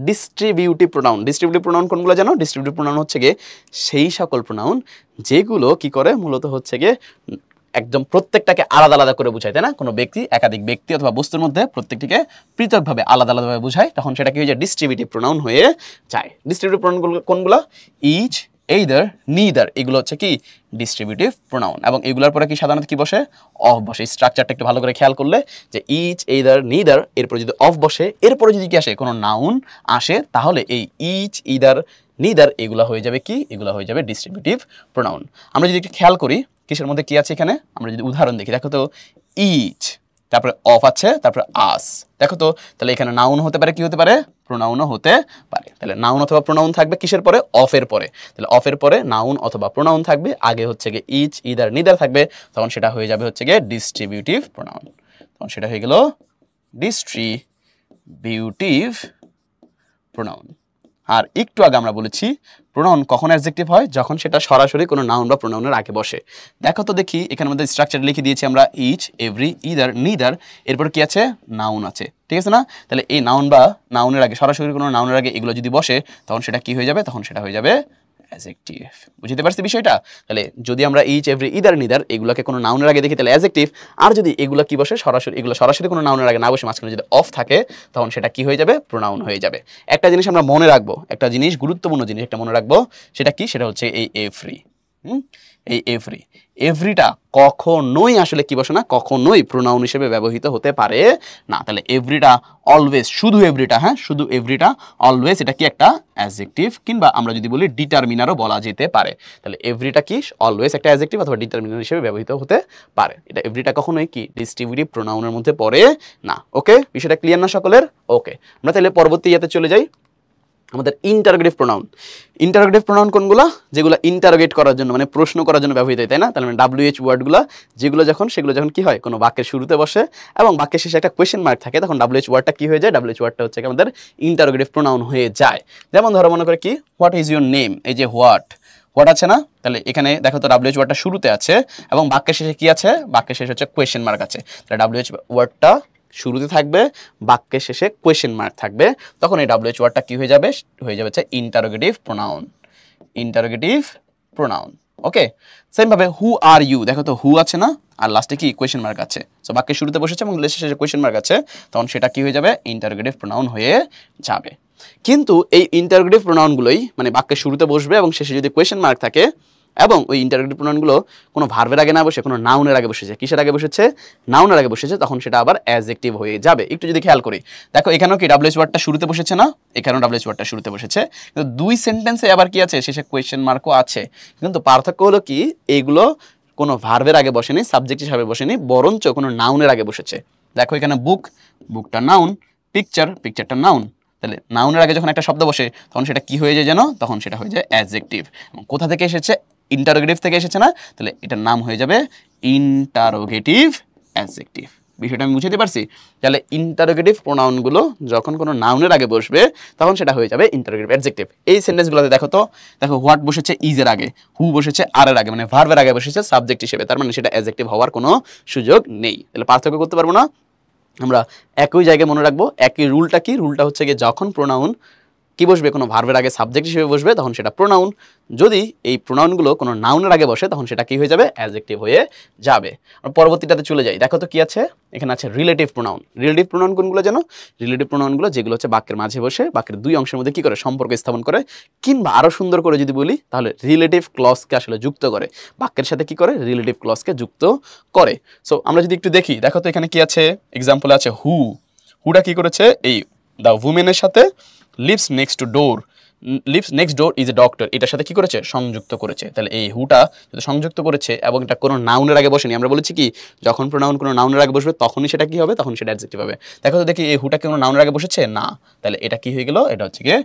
ডিস্ট্রিবিউটিভ প্রোনাউন। ডিস্ট্রিবিউটিভ প্রোনাউন কোনগুলো জানো? ডিস্ট্রিবিউটিভ প্রোনাউন হচ্ছে গিয়ে সেই সকল প্রোনাউন যেগুলো কি করে, মূলত হচ্ছে গিয়ে একদম প্রত্যেকটাকে আলাদা আলাদা করে বুঝায়, তাই না? কোনো ব্যক্তি, একাধিক ব্যক্তি অথবা বস্তুর মধ্যে প্রত্যেকটিকে পৃথকভাবে আলাদা আলাদাভাবে বুঝায়, তখন সেটা কি হয়ে যায়, ডিস্ট্রিবিউটিভ প্রোনাউন হয়ে যায়। ডিস্ট্রিবিউটিভ প্রোনাউন কোনগুলো, ইচ, এইদার, নিদার, এগুলো হচ্ছে কি ডিস্ট্রিবিউটিভ প্রোনাউন। এবং এগুলোর পরে কি সাধারণত কি বসে, অফ বসে। স্ট্রাকচারটা একটু ভালো করে খেয়াল করলে, যে ইচ, এইদার, নিদার, এরপরে যদি অফ বসে, এরপরে যদি কি আসে, কোনো নাউন আসে, তাহলে এই ইচ, ইদার, নিদার এগুলো হয়ে যাবে কি, এগুলো হয়ে যাবে ডিস্ট্রিবিউটিভ প্রোনাউন। আমরা যদি একটু খেয়াল করি কিসের মধ্যে কি আছে এখানে, আমরা যদি উদাহরণ দেখি, দেখো তো ইচ, তারপরে অফ আছে, তারপরে আস, দেখো তো, তাহলে এখানে নাউন হতে পারে, কি হতে পারে, প্রোনাউনও হতে পারে। তাহলে নাউন অথবা প্রোনাউন থাকবে কিসের পরে, অফের পরে। তাহলে অফের পরে নাউন অথবা প্রোনাউন থাকবে, আগে হচ্ছে গিয়ে ইচ, ইদার, নিদার থাকবে, তখন সেটা হয়ে যাবে হচ্ছে গিয়ে ডিস্ট্রিবিউটিভ প্রোনাউন। তখন সেটা হয়ে গেল ডিস্ট্রিবিউটিভ প্রোনাউন। আর একটু আগে আমরা বলেছি প্রোনাউন কখন অ্যাডজেক্টিভ হয়, যখন সেটা সরাসরি কোনো নাউন বা প্রোনাউনের আগে বসে। দেখো তো দেখি, এখানে মধ্যে স্ট্রাকচার লিখে দিয়েছি আমরা, ইচ, এভরি, ইদার, নিদার, এরপর কি আছে, নাউন আছে, ঠিক আছে না? তাহলে এই নাউন বা নাউনের আগে, সরাসরি কোনো নাউনের আগে এগুলো যদি বসে, তখন সেটা কি হয়ে যাবে, তখন সেটা হয়ে যাবে অ্যাডজেক্টিভ। বুঝতে পারছি বিষয়টা? তাহলে যদি আমরা ইচ, এভরি, ইদার, নিদার এগুলোকে কোনো নাউনের আগে দেখি তাহলে অ্যাডজেক্টিভ, আর যদি এগুলো কি বসে, সরাসরি এগুলো সরাসরি কোনো নাউনের আগে না বসে মাঝখানে যদি অফ থাকে, তখন সেটা কি হয়ে যাবে, প্রোনাউন হয়ে যাবে। একটা জিনিস আমরা মনে রাখবো, একটা জিনিস গুরুত্বপূর্ণ জিনিস একটা মনে রাখবো, সেটা কি, সেটা হচ্ছে এই এভরি। এই এভরি, এভরিটা কখনোই আসলে কি বসে না, কখনোই প্রোনাউন হিসেবে ব্যবহৃত হতে পারে না। তাহলে এভরিটা অলওয়েজ, শুধু এভরিটা, হ্যাঁ শুধু এভরিটা অলওয়েজ এটা কি একটা অ্যাডজেক্টিভ, কিংবা আমরা যদি বলি ডিটারমিনারও বলা যেতে পারে। তাহলে এভরিটা কি অলওয়েজ একটা অ্যাডজেক্টিভ অথবা ডিটারমিনার হিসেবে ব্যবহৃত হতে পারে। এটা এভরিটা কখনোই কি ডিস্ট্রিবিউটিভ প্রোনাউনের মধ্যে পড়ে না। ওকে, বিষয়টা ক্লিয়ার না সকলের? ওকে, আমরা তাহলে পরবর্তী ইয়াতে চলে যাই, আমাদের ইন্টারোগেটিভ প্রোনাউন। ইন্টারোগেটিভ প্রোনাউন কোনগুলো? যেগুলো ইন্টারোগেট করার জন্য, মানে প্রশ্ন করার জন্য ব্যবহৃত হয়, তাই না? তাহলে মানে WH ওয়ার্ডগুলো যেগুলো সেগুলো যখন কি হয়, কোনো বাক্যের শুরুতে বসে এবং বাক্যের শেষে একটা কোয়েশ্চেন মার্ক থাকে, তখন WH ওয়ার্ডটা কি হয়ে যায়? WH ওয়ার্ডটা হচ্ছে আমাদের ইন্টারোগেটিভ প্রোনাউন হয়ে যায়। যেমন ধরো মনে করে কি, হোয়াট ইজ ইউর নেম, এই যে হোয়াট আছে না, তাহলে এখানে দেখো তো WH ওয়ার্ডটা শুরুতে আছে এবং বাক্যের শেষে কি আছে? বাক্যের শেষে হচ্ছে কোয়েশ্চেন মার্ক আছে। তাহলে WH ওয়ার্ডটা শুরুতে থাকবে, বাক্যের শেষে কোয়েশ্চেন মার্ক থাকবে, তখন এই WH ওয়ার্ডটা কি হয়ে যাবে? হয়ে যাবে হচ্ছে ইন্টারোগেটিভ প্রোনাউন, ইন্টারোগেটিভ প্রোনাউন। ওকে, সেম ভাবে হু আর ইউ, দেখো তো হু আছে না, আর লাস্টে কি কোয়েশ্চেন মার্ক আছে, সো বাক্যের শুরুতে বসেছে এবং শেষে কোয়েশ্চেন মার্ক আছে, তখন সেটা কি হয়ে যাবে? ইন্টারোগেটিভ প্রোনাউন হয়ে যাবে। কিন্তু এই ইন্টারোগেটিভ প্রোনাউনগুলোই মানে বাক্যের শুরুতে বসবে এবং শেষে যদি কোয়েশ্চেন মার্ক থাকে, এবং ওই ইন্টারোগেটিভ প্রোনাউনগুলো কোনো ভার্বের আগে না বসে কোনো নাউনের আগে বসেছে, কিসের আগে বসেছে? নাউনের আগে বসেছে, তখন সেটা আবার অ্যাডজেক্টিভ হয়ে যাবে। একটু যদি খেয়াল করি, দেখো এখানেও কি WH ওয়ার্ডটা শুরুতে বসেছে না, এখানেও WH ওয়ার্ডটা শুরুতে বসেছে, কিন্তু দুই সেন্টেন্সে আবার কি আছে? শেষে কোয়েশ্চেন মার্কও আছে। কিন্তু পার্থক্য হলো কি, এইগুলো কোনো ভার্বের আগে বসেনি, সাবজেক্ট হিসাবে বসেনি, বরঞ্চ কোনো নাউনের আগে বসেছে। দেখো এখানে বুক, বুকটা নাউন, পিকচার, পিকচারটা নাউন। তাহলে নাউনের আগে যখন একটা শব্দ বসে তখন সেটা কি হয়ে যায় জানো? তখন সেটা হয়ে যায় অ্যাডজেক্টিভ। কোথা থেকে এসেছে? ইন্টারোগেটিভ থেকে এসেছে না, তাহলে এটার নাম হয়ে যাবে ইন্টারোগেটিভ অ্যাডজেক্টিভ। বিষয়টা আমি বুঝতে পারছি? তাহলে ইন্টারোগেটিভ প্রোনাউনগুলো যখন কোনো নাউনের আগে বসবে তখন সেটা হয়ে যাবে ইন্টারোগেটিভ অ্যাডজেক্টিভ। এই সেন্টেন্সগুলোতে দেখো তো, দেখো হোয়াট বসেছে ইজের আগে, হু বসেছে আর এর আগে, মানে ভার্বের আগে বসেছে সাবজেক্ট হিসেবে, তার মানে সেটা অ্যাডজেক্টিভ হওয়ার কোনো সুযোগ নেই। তাহলে পার্থক্য করতে পারবো না আমরা, একই জায়গায় মনে রাখবো। একই রুলটা কি? রুলটা হচ্ছে গিয়ে যখন প্রোনাউন কি বসবে, কোনো ভার্বের আগে সাবজেক্ট হিসেবে বসবে, তখন সেটা প্রোনাউন। যদি এই প্রোনাউনগুলো কোনো নাউনের আগে বসে তখন সেটা কি হয়ে যাবে? অ্যাডজেক্টিভ হয়ে যাবে। আমরা পরবর্তীটাতে চলে যাই, দেখো তো কি আছে এখানে? আছে রিলেটিভ প্রোনাউন। রিলেটিভ প্রোনাউন কোনগুলো জানো? রিলেটিভ প্রোনাউনগুলো যেগুলো হচ্ছে বাক্যের মাঝে বসে বাক্যের দুই অংশের মধ্যে কি করে? সম্পর্ক স্থাপন করে, কিংবা আরও সুন্দর করে যদি বলি তাহলে রিলেটিভ ক্লজকে আসলে যুক্ত করে, বাক্যের সাথে কি করে? রিলেটিভ ক্লজকে যুক্ত করে। সো আমরা যদি একটু দেখি, দেখো তো এখানে কি আছে? এক্সাম্পল আছে হু, হুটা কি করেছে? এই দ্য উমেনের সাথে lives next to door, lives next door is a doctor, এটার সাথে কি করেছে? সংযুক্ত করেছে। তাহলে এই হুটা সংযুক্ত করেছে এবং এটা কোনো নাউনের আগে বসেনি। আমরা বলেছি কি, যখন প্রোনাউন কোনো নাউনের আগে বসবে তখনই সেটা কি হবে? তখন সেটা অ্যাডজেক্টিভ হবে। দেখো তো দেখি, এই হুটা কি কোনো নাউনের আগে বসেছে? না। তাহলে এটা কি হয়ে গেল? এটা হচ্ছে গিয়ে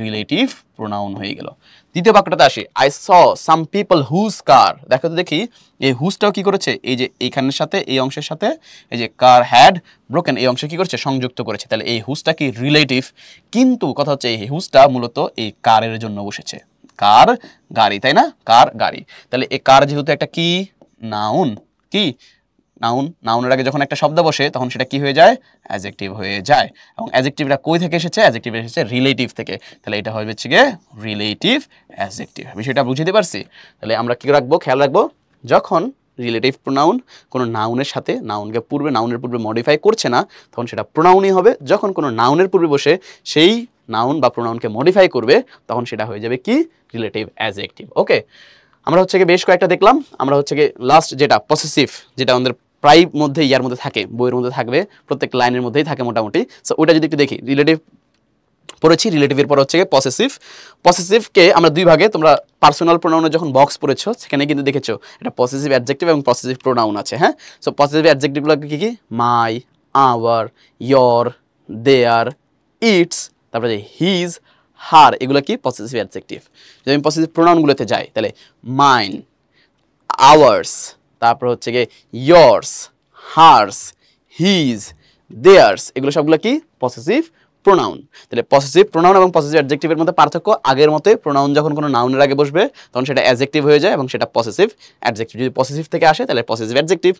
রিলেটিভ প্রোনাউন হয়ে গেল। দ্বিতীয় বাক্যটাতে আসি, I saw some people whose car. দেখো তো দেখি, এই হুজটাও কি করেছে? এই যে এইখানের সাথে এই অংশের সাথে এই যে কার হ্যাড ব্রোকেন, এই অংশে কি করেছে? সংযুক্ত করেছে। তাহলে এই হুজটা কি? রিলেটিভ। কিন্তু কথা হচ্ছে এই হুজটা মূলত এই কারের জন্য বসেছে। কার গাড়ি, তাই না? কার গাড়ি। তাহলে এই কার যেহেতু একটা কি নাউন, কি নাউন, নাউনের আগে যখন একটা শব্দ বসে তখন সেটা কি হয়ে যায়? অ্যাডজেক্টিভ হয়ে যায়। এবং অ্যাডজেক্টিভটা কই থেকে এসেছে? অ্যাডজেক্টিভ এসেছে রিলেটিভ থেকে। তাহলে এটা হবে হচ্ছে গিয়ে রিলেটিভ অ্যাডজেক্টিভ। বিষয়টা বুঝতে পারছি? তাহলে আমরা কি রাখবো? খেয়াল রাখবো, যখন রিলেটিভ প্রোনাউন কোনো নাউনের সাথে, নাউনকে পূর্বে নাউনের পূর্বে মডিফাই করছে না, তখন সেটা প্রোনাউনই হবে। যখন কোনো নাউনের পূর্বে বসে সেই নাউন বা প্রোনাউনকে মডিফাই করবে তখন সেটা হয়ে যাবে কি? Relative adjective. ওকে, আমরা হচ্ছে গিয়ে বেশ কয়েকটা দেখলাম। আমরা হচ্ছে গিয়ে লাস্ট যেটা পসেসিভ, যেটা আমাদের প্রায় মধ্যে ইয়ার মধ্যে থাকে, বইয়ের মধ্যে থাকবে, প্রত্যেক লাইনের মধ্যেই থাকে মোটামুটি। সো ওটা যদি একটু দেখি, রিলেটিভ পড়েছি, রিলেটিভের পর হচ্ছে গিয়ে পসেসিভ। পসেসিভকে আমরা দুই ভাগে, তোমরা পার্সোনাল প্রোনাউনের যখন বক্স পড়েছো সেখানে কিন্তু দেখেছো এটা পসেসিভ অ্যাডজেক্টিভ এবং পসেসিভ প্রোনাউন আছে। হ্যাঁ, সো পসেসিভ অ্যাডজেক্টিভগুলো কি কি? মাই, আওয়ার, ইয়োর, দেয়ার, ইটস, তারপরে হিজ, হার, এগুলো কি? Possessive adjective. যদি আমি পসেসিভ প্রোনাউনগুলোতে যাই তাহলে মাইন, আওয়ার্স, তারপর হচ্ছে গিয়ে ইয়োর্স, হার্স, হিজ, দেয়ার্স, এগুলো সবগুলো কি? Possessive pronoun. তাহলে পসেসিভ প্রোনাউন এবং পসেসিভ অ্যাডজেক্টিভের মধ্যে পার্থক্য আগের মতোই, প্রোনাউন যখন কোনো নাউনের আগে বসবে তখন সেটা অ্যাডজেক্টিভ হয়ে যায় এবং সেটা পসেসিভ অ্যাডজেক্টিভ। যদি পসেসিভ থেকে আসে তাহলে পসেসিভ অ্যাডজেক্টিভ।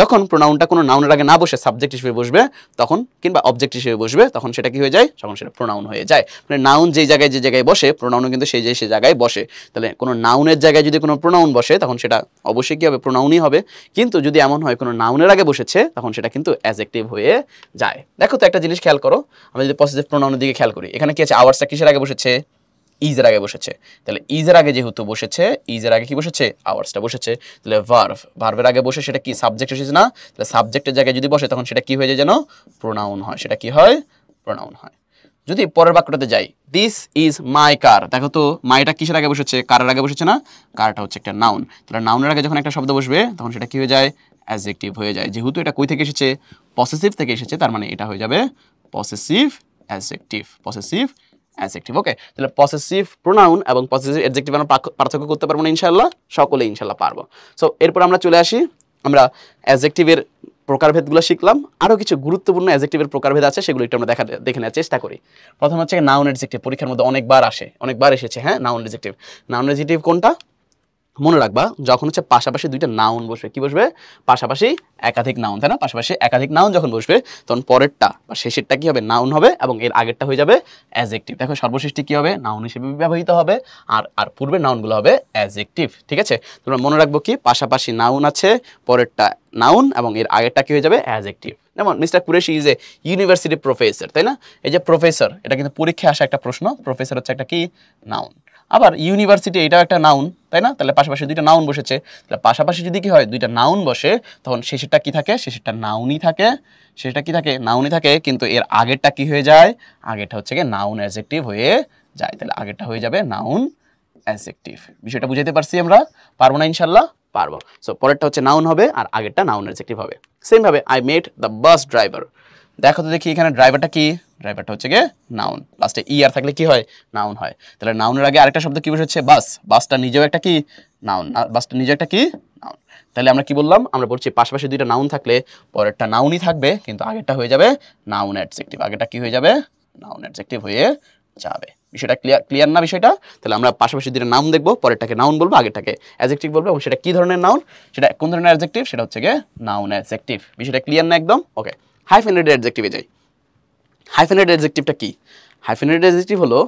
যখন প্রোনাউনটা কোনো নাউনের আগে না বসে সাবজেক্ট হিসেবে বসবে তখন, কিংবা অবজেক্ট হিসেবে বসবে, তখন সেটা কি হয়ে যায়? তখন সেটা প্রোনাউন হয়ে যায়। মানে নাউন যেই জায়গায় যে জায়গায় বসে, প্রোনাউনও কিন্তু সেই জায়গায় বসে। তাহলে কোনো নাউনের জায়গায় যদি কোনো প্রোনাউন বসে তখন সেটা অবশ্যই কি হবে? প্রোনাউনই হবে। কিন্তু যদি এমন হয় কোনো নাউনের আগে বসেছে তখন সেটা কিন্তু অ্যাডজেক্টিভ হয়ে যায়। দেখো তো একটা জিনিস খেয়াল করো, আমরা যদি পসেসিভ প্রোনাউনের দিকে খেয়াল করি, এখানে কি আছে? আওয়ার্সটা কিসের আগে বসেছে? ইজের আগে বসেছে, তাহলে ইজের আগে যেহেতু বসেছে, ইজের আগে কি বসেছে, আওয়ার্সটা বসেছে, তাহলে ভার্বের আগে বসে সেটা কি সাবজেক্ট এসেছে না, তাহলে সাবজেক্টের জায়গায় যদি বসে তখন সেটা কি হয়ে যায় যেন প্রোনাউন হয়, সেটা কি হয়, প্রোনাউন হয়। যদি পরের বাক্যটাতে যাই, দিস ইজ মাই কার, দেখো তো মাইটা কিসের আগে বসেছে, কারের আগে বসেছে না, কারটা হচ্ছে একটা নাউন, তাহলে নাউনের আগে যখন একটা শব্দ বসবে তখন সেটা কি হয়ে যায়, অ্যাডজেক্টিভ হয়ে যায়। যেহেতু এটা কই থেকে এসেছে, পসেসিভ থেকে এসেছে, তার মানে এটা হয়ে যাবে পসেসিভ অ্যাডজেক্টিভ, পসেসিভ অ্যাডজেক্টিভ। ওকে, তাহলে পসেসিভ প্রোনাউন এবং পসেসিভ অ্যাডজেক্টিভ আমরা পার্থক্য করতে পারবো না ইনশাআল্লাহ, সকলে ইনশাআল্লাহ পারবো। সো এরপর আমরা চলে আসি, আমরা অ্যাডজেক্টিভের প্রকারভেদগুলো শিখলাম, আরও কিছু গুরুত্বপূর্ণ অ্যাডজেক্টিভের প্রকারভেদ আছে, সেগুলো একটু আমরা দেখে নেওয়ার চেষ্টা করি। প্রথম হচ্ছে নাউন অ্যাডজেক্টিভ, পরীক্ষার মধ্যে অনেকবার এসেছে, হ্যাঁ, নাউন অ্যাডজেক্টিভ। নাউন অ্যাডজেক্টিভ কোনটা মনে রাখবা, যখন হচ্ছে পাশাপাশি দুইটা নাউন বসবে, কি বসবে, পাশাপাশি একাধিক নাউন, তাই না, পাশাপাশি একাধিক নাউন যখন বসবে তখন পরেরটা বা শেষেরটা কি হবে, নাউন হবে, এবং এর আগেরটা হয়ে যাবে অ্যাডজেক্টিভ। দেখো সর্বশেষটি কি হবে, নাউন হিসেবে ব্যবহৃত হবে, আর পূর্বের নাউনগুলো হবে অ্যাডজেক্টিভ। ঠিক আছে, তোমরা মনে রাখবো কি, পাশাপাশি নাউন আছে, পরেরটা নাউন, এবং এর আগেরটা কি হয়ে যাবে, অ্যাডজেক্টিভ। যেমন mister Qureshi is a university professor, তাই না, এই যে প্রফেসর, এটা কিন্তু পরীক্ষায় আসা একটা প্রশ্ন, প্রফেসর হচ্ছে একটা কি, নাউন। আবার ইউনিভার্সিটি এটাও একটা নাউন, তাই না, তাহলে পাশাপাশি দুইটা নাউন বসেছে, তাহলে পাশাপাশি যদি কি হয়, দুইটা নাউন বসে, তখন শেষেরটা কি থাকে, শেষেরটা নাউনই থাকে, শেষেরটা কি থাকে, নাউনই থাকে, কিন্তু এর আগেরটা কি হয়ে যায়, আগেরটা হচ্ছে কি নাউন অ্যাডজেক্টিভ হয়ে যায়, তাহলে আগেরটা হয়ে যাবে নাউন অ্যাডজেক্টিভ। বিষয়টা বুঝাইতে পারছি আমরা, পারবো না ইনশাল্লাহ, পারবো। সো পরেরটা হচ্ছে নাউন হবে আর আগেরটা নাউন অ্যাডজেক্টিভ হবে। সেম ভাবে I met the bus driver, দেখো তো দেখি এখানে ড্রাইভারটা কি, ড্রাইভারটা হচ্ছে গিয়ে নাউন, লাস্টে ই আর থাকলে কি হয়, নাউন হয়। তাহলে নাউনের আগে আরেকটা শব্দ কি বসেছে, বাস, বাসটা নিজেও একটা কি, নাউন, বাসটা নিজেও একটা কি, নাউন। তাহলে আমরা কি বললাম, আমরা বলছি পাশাপাশি দুইটা নাউন থাকলে পরেরটা নাউনই থাকবে, কিন্তু আগেরটা হয়ে যাবে নাউন অ্যাডজেক্টিভ, আগেরটা কি হয়ে যাবে, নাউন অ্যাডজেক্টিভ হয়ে যাবে। বিষয়টা ক্লিয়ার না বিষয়টা? তাহলে আমরা পাশাপাশি দুইটা নাউন দেখবো, পরেরটাকে নাউন বলবো, আগেরটাকে অ্যাডজেক্টিভ বলবো, এবং সেটা কি ধরনের নাউন, সেটা কোন ধরনের অ্যাডজেক্টিভ, সেটা হচ্ছে গিয়ে নাউন অ্যাডজেক্টিভ। বিষয়টা ক্লিয়ার না একদম? ওকে, হাইফেনেটেড অ্যাডজেক্টিভে যাই। হাইফেনেটেড অ্যাডজেক্টিভটা কি? হাইফেনেটেড অ্যাডজেক্টিভ হলো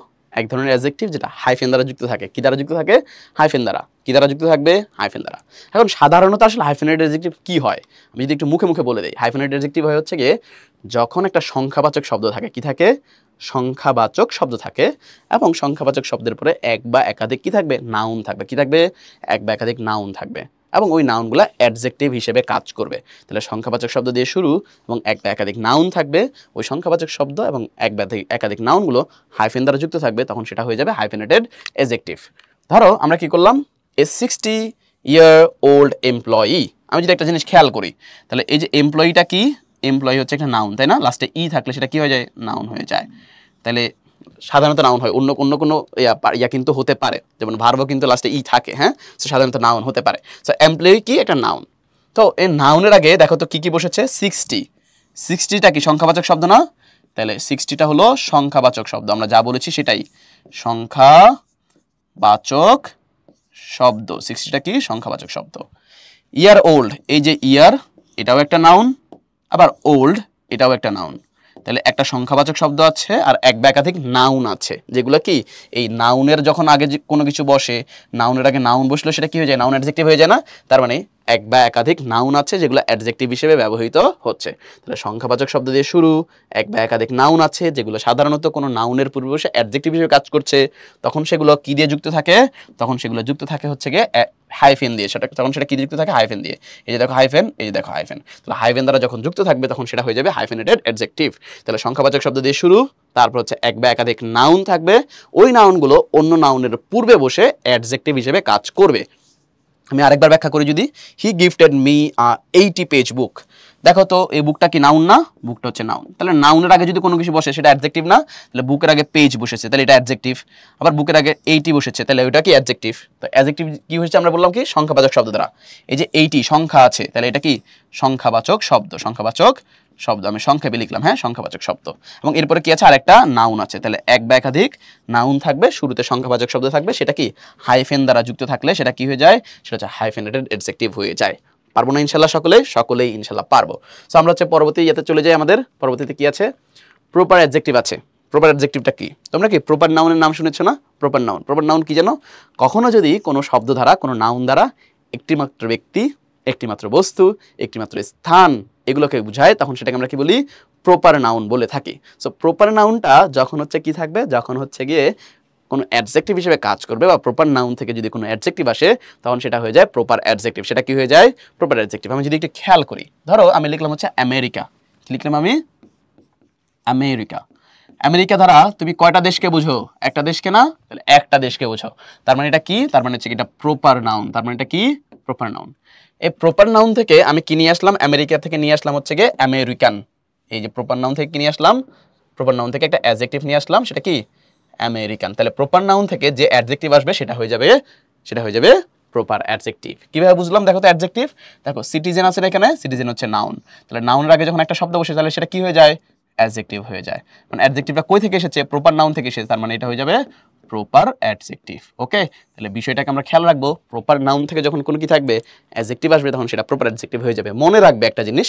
এক ধরনের অ্যাডজেক্টিভ যেটা হাইফেন দ্বারা যুক্ত থাকে। কি দ্বারা যুক্ত থাকে? হাইফেন দ্বারা। কি দ্বারা যুক্ত থাকবে? হাইফেন দ্বারা। এখন সাধারণত আসলে হাইফেনেটেড অ্যাডজেক্টিভ কি হয়, আমি যদি একটু মুখে মুখে বলে দিই, হাইফেনেটেড অ্যাডজেক্টিভ হয় হচ্ছে গিয়ে যখন একটা সংখ্যাবাচক শব্দ থাকে, কি থাকে, সংখ্যাবাচক শব্দ থাকে, এবং সংখ্যাবাচক শব্দের পরে এক বা একাধিক কি থাকবে, নাউন থাকবে। কি থাকবে? এক বা একাধিক নাউন থাকবে, এবং ওই নাউনগুলো অ্যাডজেক্টিভ হিসেবে কাজ করবে। তাহলে সংখ্যাবাচক শব্দ দিয়ে শুরু এবং এক বা একাধিক নাউন থাকবে, ওই সংখ্যাবাচক শব্দ এবং এক বা একাধিক নাউনগুলো হাইফেন দ্বারা যুক্ত থাকবে, তখন সেটা হয়ে যাবে হাইফেনেটেড অ্যাডজেক্টিভ। ধরো আমরা কি করলাম, এ 60-year-old এমপ্লয়ি, আমি যদি একটা জিনিস খেয়াল করি, তাহলে এই যে এমপ্লয়িটা কি, এমপ্লয়ি হচ্ছে একটা নাউন, তাই না, লাস্টে ই থাকলে সেটা কি হয়ে যায়, নাউন হয়ে যায়। তাহলে সাধারণত নাউন হয়, অন্য কোনো ইয়া কিন্তু হতে পারে, যেমন ভার্বও কিন্তু লাস্টে ই থাকে, হ্যাঁ, সো সাধারণত নাউন হতে পারে। সো এমপ্লয়ি কি একটা নাউন। তো এই নাউনের আগে দেখো তো কি কি বসেছে, 60টা কি সংখ্যাবাচক শব্দ না, তাহলে 60টা হলো সংখ্যাবাচক শব্দ, আমরা যা বলেছি সেটাই সংখ্যাবাচক শব্দ। 60টা কি সংখ্যাবাচক শব্দ। ইয়ার ওল্ড, এই যে ইয়ার এটাও একটা নাউন, আবার ওল্ড এটাও একটা নাউন। তাহলে একটা সংখ্যাবাচক শব্দ আছে আর এক বা একাধিক নাউন আছে, যেগুলো কি এই নাউনের যখন আগে কোনো কিছু বসে, নাউনের আগে নাউন বসলে সেটা কি হয়ে যায়, নাউন অ্যাডজেক্টিভ হয়ে যায় না, তার মানে এক বা একাধিক নাউন আছে যেগুলো অ্যাডজেক্টিভ হিসেবে ব্যবহৃত হচ্ছে। তাহলে সংখ্যাবাচক শব্দ দিয়ে শুরু, এক বা একাধিক নাউন আছে যেগুলো সাধারণত কোনো নাউনের পূর্বে বসে অ্যাডজেক্টিভ হিসেবে কাজ করছে, তখন সেগুলো কি দিয়ে যুক্ত থাকে, তখন সেগুলো যুক্ত থাকে হচ্ছে গিয়ে হাইফেন দিয়ে, তখন সেটা কি যুক্ত থাকে, হাইফেন দিয়ে। এই যে দেখো হাইফেন, এই যে দেখো হাইফেন, তাহলে হাইফেন দ্বারা যখন যুক্ত থাকবে তখন সেটা হয়ে যাবে হাইফেনেটেড অ্যাডজেক্টিভ। তাহলে সংখ্যাবাচক শব্দ দিয়ে শুরু, তারপর হচ্ছে এক বা একাধিক নাউন থাকবে, ওই নাউনগুলো অন্য নাউনের পূর্বে বসে অ্যাডজেক্টিভ হিসেবে কাজ করবে। আমি আরেকবার ব্যাখ্যা করি যদি, হি গিফটেড মি 80-page বুক, দেখো তো এই বুকটা কি নাউন না, বুকটা হচ্ছে নাউন, তাহলে নাউনের আগে যদি কোনো কিছু বসে সেটা অ্যাডজেক্টিভ না, তাহলে বুকের আগে পেজ বসেছে তাহলে এটা অ্যাডজেক্টিভ, আবার বুকের আগে 80 বসেছে তাহলে ওইটা কি অ্যাডজেক্টিভ। তো অ্যাডজেক্টিভ কি হয়েছে আমরা বললাম কি সংখ্যাবাচক শব্দ দ্বারা, এই যে 80 সংখ্যা আছে তাহলে এটা কি সংখ্যাবাচক শব্দ, সংখ্যাবাচক শব্দ, আমি সংক্ষেপে লিখলাম, হ্যাঁ, সংখ্যাবাচক শব্দ। এবং এরপরে কি আছে, আরেকটা নাউন আছে, তাহলে এক বা একাধিক নাউন থাকবে, শুরুতে সংখ্যাবাচক শব্দ থাকবে, সেটা কি হাইফেন দ্বারা যুক্ত থাকলে সেটা কি হয়ে যায়, সেটা হচ্ছে হাইফেনেটেড অ্যাডজেক্টিভ হয়ে যায়। পারবো না ইনশাল্লাহ সকলেই ইনশাল্লাহ পারবো। সো আমরা হচ্ছে পরবর্তী ইয়েতে চলে যাই, আমাদের পরবর্তীতে কি আছে, প্রপার অ্যাডজেক্টিভ আছে। প্রপার অ্যাডজেক্টিভটা কি, তোমরা কি প্রপার নাউনের নাম শুনেছো না? প্রপার নাউন কি জানো? কখনো যদি কোনো শব্দ দ্বারা, কোনো নাউন দ্বারা একটিমাত্র ব্যক্তি, একটিমাত্র বস্তু, একটিমাত্র স্থান এগুলোকে বোঝায়, তখন সেটাকে আমরা কি বলি, প্রপার নাউন বলে থাকি। সো প্রপার নাউনটা যখন হচ্ছে কি থাকবে, যখন হচ্ছে গিয়ে কোনো অ্যাডজেক্টিভ হিসেবে কাজ করবে বা প্রপার নাউন থেকে যদি কোনো অ্যাডজেক্টিভ আসে তখন সেটা হয়ে যায় প্রপার অ্যাডজেক্টিভ। সেটা কি হয়ে যায়? Proper adjective. আমি যদি একটু খেয়াল করি, ধরো আমি লিখলাম হচ্ছে আমেরিকা, লিখলাম আমি আমেরিকা। আমেরিকা দ্বারা তুমি কয়টা দেশকে বুঝো? একটা দেশকে না? তাহলে একটা দেশকে বোঝো। তার মানে এটা কি? তার মানে হচ্ছে এটা প্রপার নাউন। তার মানে এটা কি? Proper noun. এই প্রপার নাউন থেকে আমি কি নিয়ে আসলাম? আমেরিকা থেকে নিয়ে আসলাম হচ্ছে গিয়ে আমেরিকান। এই যে প্রপার নাউন থেকে কি নিয়ে আসলাম? প্রপার নাউন থেকে একটা অ্যাডজেক্টিভ নিয়ে আসলাম, সেটা কি? আমেরিকান। তাহলে প্রপার নাউন থেকে যে অ্যাডজেক্টিভ আসবে সেটা হয়ে যাবে প্রপার অ্যাডজেক্টিভ। কিভাবে বুঝলাম? দেখো তো অ্যাডজেক্টিভ, দেখো সিটিজেন আছে না এখানে, সিটিজেন হচ্ছে নাউন। তাহলে নাউনের আগে যখন একটা শব্দ বসে তাহলে সেটা কি হয়ে যায়? অ্যাডজেক্টিভ হয়ে যায়। মানে অ্যাডজেক্টিভটা কই থেকে এসেছে? প্রপার নাউন থেকে এসেছে, তার মানে এটা হয়ে যাবে প্রপার অ্যাডজেক্টিভ। ওকে, তাহলে বিষয়টাকে আমরা খেয়াল রাখবো, প্রপার নাউন থেকে যখন কোনো কি থাকবে অ্যাডজেক্টিভ আসবে তখন সেটা প্রপার অ্যাডজেক্টিভ হয়ে যাবে। মনে রাখবে একটা জিনিস,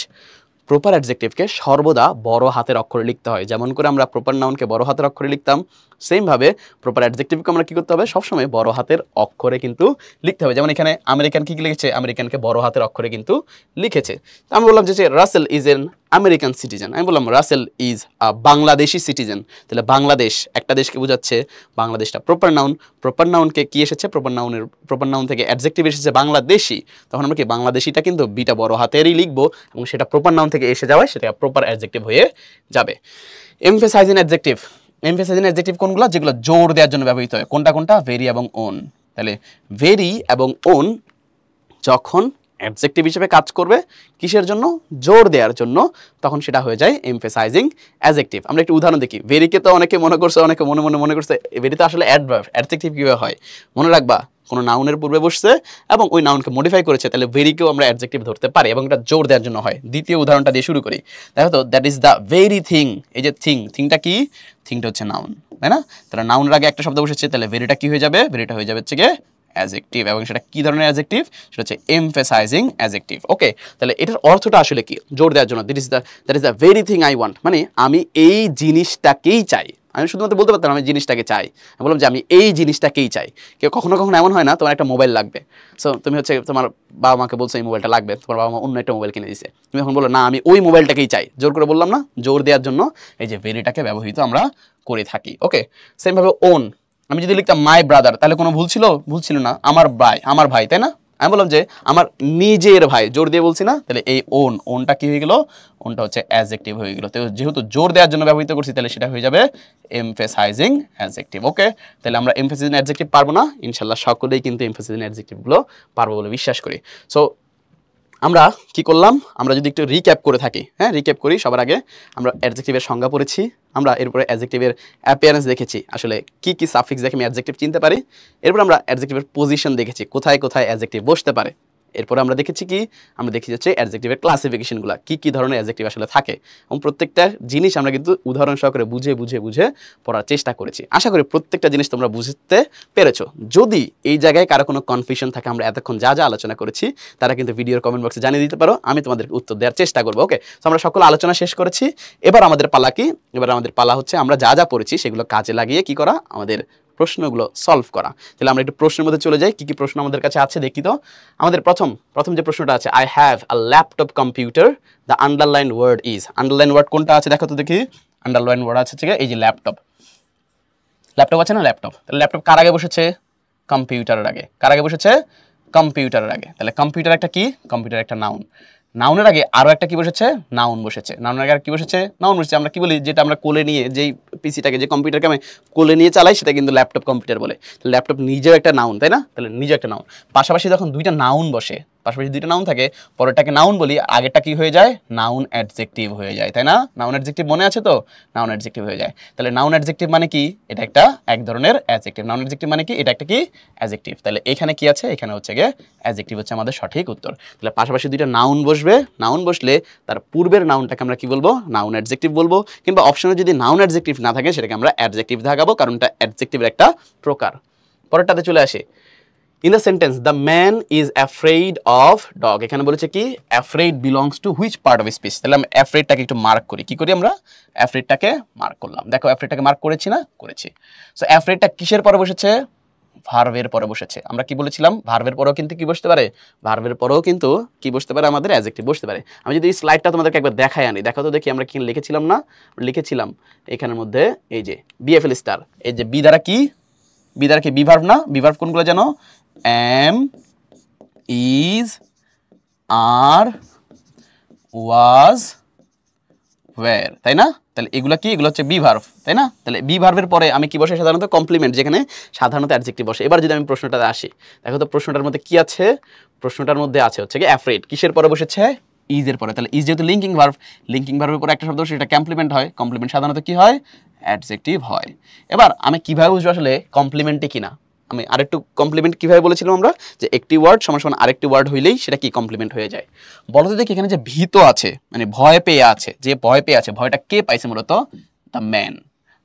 প্রপার অ্যাডজেক্টিভকে সর্বদা বড় হাতের অক্ষরে লিখতে হয়। যেমন করে আমরা প্রপার নাউনকে বড় হাতের অক্ষরে লিখতাম, সেম ভাবে প্রপার অ্যাডজেক্টিভকে আমরা কি করতে হবে? সবসময় বড় হাতের অক্ষরে কিন্তু লিখতে হবে। যেমন এখানে আমেরিকান কি লিখেছে? আমেরিকানকে বড় হাতের অক্ষরে কিন্তু লিখেছে। তো আমি বললাম যে Russell is an American citizen, আমি বললাম Russell is a Bangladeshi citizen. তাহলে বাংলাদেশ একটা দেশকে বোঝাচ্ছে, বাংলাদেশটা প্রপার নাউন। প্রপার নাউনকে কি এসেছে? প্রপার নাউন থেকে অ্যাডজেক্টিভ এসেছে বাংলাদেশি। তখন আমরা কি বাংলাদেশিটা কিন্তু বিটা বড় হাতেরই লিখবো এবং সেটা প্রপার নাউন থেকে এসে যাওয়ায় সেটা প্রপার অ্যাডজেক্টিভ হয়ে যাবে। এমফেসাইজিং অ্যাডজেক্টিভ, এমফেসাইজিং অ্যাডজেক্টিভ কোনগুলো? যেগুলো জোর দেওয়ার জন্য ব্যবহৃত হয়। কোনটা? ভেরি এবং ওন। তাহলে ভেরি এবং ওন যখন অ্যাডজেক্টিভ হিসেবে কাজ করবে কিসের জন্য? জোর দেওয়ার জন্য, তখন সেটা হয়ে যায় এমফেসাইজিং অ্যাডজেক্টিভ। আমরা একটু উদাহরণ দেখি। ভেরিকে তো অনেকে মনে করছে, অনেকে মনে করছে ভেরি তো আসলে অ্যাডভার্ব। অ্যাডজেক্টিভ কিভাবে হয়? মনে রাখবা, কোনো নাউনের পূর্বে বসছে এবং ওই নাউনকে মডিফাই করেছে, তাহলে ভেরিকেও আমরা অ্যাডজেক্টিভ ধরতে পারি এবং এটা জোর দেওয়ার জন্য হয়। দ্বিতীয় উদাহরণটা দিয়ে শুরু করি। দেখো তো, that is the very thing. এই যে থিংটা কি? থিংটা হচ্ছে নাউন, তাই না? তাহলে নাউনের আগে একটা শব্দ বসেছে, তাহলে ভেরিটা কি হয়ে যাবে? ভেরিটা হয়ে যাবে হচ্ছে গিয়ে অ্যাডজেক্টিভ। এবং সেটা কি ধরনের অ্যাডজেক্টিভ? সেটা হচ্ছে এমফেসাইজিং অ্যাডজেক্টিভ। ওকে, তাহলে এটার অর্থটা আসলে কি? জোর দেওয়ার জন্য। That is the very thing I want, মানে আমি এই জিনিসটাকেই চাই। আমি শুধুমাত্র বলতে পারতাম আমি জিনিসটাকে চাই, আমি বললাম যে আমি এই জিনিসটাকেই চাই। কেউ কখনো কখনো এমন হয় না, তোমার একটা মোবাইল লাগবে, সো তুমি হচ্ছে তোমার বাবা মাকে বলছো এই মোবাইলটা লাগবে, তোমার বাবা মা অন্য একটা মোবাইল কিনে দিয়েছে, তুমি এখন বলো না আমি ওই মোবাইলটাকেই চাই। জোর করে বললাম না? জোর দেওয়ার জন্য এই যে ভেরিটাকে ব্যবহৃত আমরা করে থাকি। ওকে, সেমভাবে ওন, আমি যদি লিখতাম মাই ব্রাদার, তাহলে কোনো ভুল ছিল না। আমার ভাই, তাই না? আমি বললাম যে আমার নিজের ভাই, জোর দিয়ে বলছি না? তাহলে এই ওনটা কি হয়ে গেল? ওনটা হচ্ছে অ্যাডজেক্টিভ হয়ে গেল। তো যেহেতু জোর দেওয়ার জন্য ব্যবহৃত করছি, তাহলে সেটা হয়ে যাবে এমফেসাইজিং অ্যাডজেক্টিভ। ওকে, তাহলে আমরা এমফেসাইজিং অ্যাডজেক্টিভ পারবো না? ইনশাআল্লাহ সকলেই কিন্তু এমফেসাইজিং অ্যাডজেক্টিভগুলো পারবো বলে বিশ্বাস করি। সো আমরা কি করলাম? আমরা যদি একটু রিক্যাপ করে থাকি, হ্যাঁ রিক্যাপ করি। সবার আগে আমরা অ্যাডজেক্টিভের সংজ্ঞা পড়েছি, আমরা এরপরে অ্যাডজেক্টিভের অ্যাপিয়ারেন্স দেখেছি, আসলে কি কি সাফিক্স দেখে আমি অ্যাডজেক্টিভ চিনতে পারি। এরপর আমরা অ্যাডজেক্টিভের পজিশন দেখেছি, কোথায় কোথায় অ্যাডজেক্টিভ বসতে পারে। এরপরে আমরা দেখেছি কি? আমরা দেখি হচ্ছে অ্যাডজেক্টিভের ক্লাসিফিকেশনগুলো, কি ধরনের অ্যাডজেক্টিভ আসলে থাকে, এবং প্রত্যেকটা জিনিস আমরা কিন্তু উদাহরণ সহকারে বুঝে পড়ার চেষ্টা করেছি। আশা করি প্রত্যেকটা জিনিস তোমরা বুঝতে পেরেছো। যদি এই জায়গায় কারো কোনো কনফিউশন থাকে, আমরা এতক্ষণ যা আলোচনা করেছি তারা কিন্তু ভিডিওর কমেন্ট বক্সে জানিয়ে দিতে পারো, আমি তোমাদেরকে উত্তর দেওয়ার চেষ্টা করবো। ওকে, তো আমরা সকল আলোচনা শেষ করেছি। এবার আমাদের পালা কি? এবার আমাদের পালা হচ্ছে আমরা যা পড়েছি সেগুলো কাজে লাগিয়ে কি করা? আমাদের প্রশ্নগুলো সলভ করা। তাহলে আমরা একটু প্রশ্নের মধ্যে চলে যাই। কি প্রশ্ন আমাদের কাছে আছে দেখি তো। আমাদের প্রথম যে প্রশ্নটা আছে, I have a laptop computer, the underline word is. Underline word কোনটা আছে দেখো তো দেখি। আন্ডারলাইন ওয়ার্ড আছে ঠিক আছে, এই যে ল্যাপটপ আছে না, ল্যাপটপ। তাহলে ল্যাপটপ কার আগে বসেছে? কম্পিউটারের আগে। কার আগে বসেছে? কম্পিউটারের আগে। তাহলে কম্পিউটার একটা কি? কম্পিউটার একটা নাউন। নাউনের আগে আরো একটা কি বসেছে? নাউন বসেছে। নাউনের আগে কি বসেছে? নাউন বসেছে। আমরা কি বলি? যেটা আমরা কোলে নিয়ে, যেই পিসিটাকে, যে কম্পিউটারকে আমি কোলে নিয়ে চালাই, সেটা কিন্তু ল্যাপটপ কম্পিউটার বলে। ল্যাপটপ নিজেও একটা নাউন, তাই না? তাহলে নিজেও একটা নাউন। পাশাপাশি যখন দুইটা নাউন বসে, পাশাপাশি দুইটা নাউন থাকে, পরেরটাকে নাউন বলি, আগেরটা কি হয়ে যায়? নাউন অ্যাডজেক্টিভ হয়ে যায়, তাই না? নাউন অ্যাডজেক্টিভ মনে আছে তো? নাউন অ্যাডজেক্টিভ হয়ে যায়। তাহলে নাউন অ্যাডজেক্টিভ মানে কি? এটা একটা এক ধরনের অ্যাডজেক্টিভ। নাউন অ্যাডজেক্টিভ মানে কি? এটা একটা কি? অ্যাডজেক্টিভ। তাহলে এখানে কি আছে? এখানে হচ্ছে গিয়ে অ্যাডজেক্টিভ হচ্ছে আমাদের সঠিক উত্তর। তাহলে পাশাপাশি দুইটা নাউন বসবে, নাউন বসলে তার পূর্বের নাউনটাকে আমরা কি বলবো? নাউন অ্যাডজেক্টিভ বলবো। কিংবা অপশনে যদি নাউন অ্যাডজেক্টিভ না থাকে সেটাকে আমরা অ্যাডজেক্টিভ দেখাবো, কারণ এটা অ্যাডজেক্টিভের একটা প্রকার। পরেরটাতে চলে আসে, in the sentence the man is afraid of dog, এখানে বলেছে কি? Afraid belongs to which part of speech. তাহলে আমরা অ্যাফ্রেডটাকে একটু মার্ক করি। কি করি আমরা? অ্যাফ্রেডটাকে মার্ক করলাম। দেখো অ্যাফ্রেডটাকে মার্ক করেছি না? করেছি। সো অ্যাফ্রেডটা কিসের পরে বসেছে? ভার্বের পরে বসেছে। আমরা কি বলেছিলাম? ভার্বের পরেও কিন্তু কি বসতে পারে? ভার্বের পরেও কিন্তু কি বসতে পারে? আমাদের অ্যাডজেক্টিভ বসতে পারে। আমি যদি এই স্লাইডটা তোমাদেরকে একবার দেখাই আনি, দেখো তো দেখি আমরা কি লিখেছিলাম না? লিখেছিলাম এখানের মধ্যে এই যে বিএফএল স্টার, এই যে বি দ্বারা কি? বি দ্বারা কি বি ভার্ব না, বি ভার্ব কোনগুলো জানো, am, is, are, was, were, তাই না? তাহলে এগুলো কি, এগুলো হচ্ছে বি ভার্ব, তাই না? তাহলে বি ভার্বের পরে আমি কি বসে সাধারণত কমপ্লিমেন্ট, যেখানে সাধারণত অ্যাডজেক্টিভ বসে। এবার যদি আমি প্রশ্নটাতে আসি, দেখো তো প্রশ্নটার মধ্যে কি আছে, প্রশ্নটার মধ্যে আছে হচ্ছে কি অ্যাফ্রেড, কিসের পরে বসেছে, ইজ এর পরে। তাহলে ইজ যেহেতু লিঙ্কিং ভার্ব, লিঙ্কিং ভার্বের পরে একটা শব্দ বসে সেটা কমপ্লিমেন্ট হয়, কমপ্লিমেন্ট সাধারণত কি হয়, অ্যাডজেক্টিভ হয়। এবার আমি কিভাবে বুঝবো আসলে কমপ্লিমেন্টই কিনা, আমি আরেকটু কমপ্লিমেন্ট কিভাবে বলেছিলাম আমরা, যে একটি ওয়ার্ড সমান সমান আরেকটি ওয়ার্ড হইলেই সেটা কি কমপ্লিমেন্ট হয়ে যায়। বলো তো দেখি এখানে যে ভীত আছে, মানে ভয় পেয়ে আছে, যে ভয় পেয়ে আছে, ভয়টা কে পাইছে মূলত, দ্য ম্যান,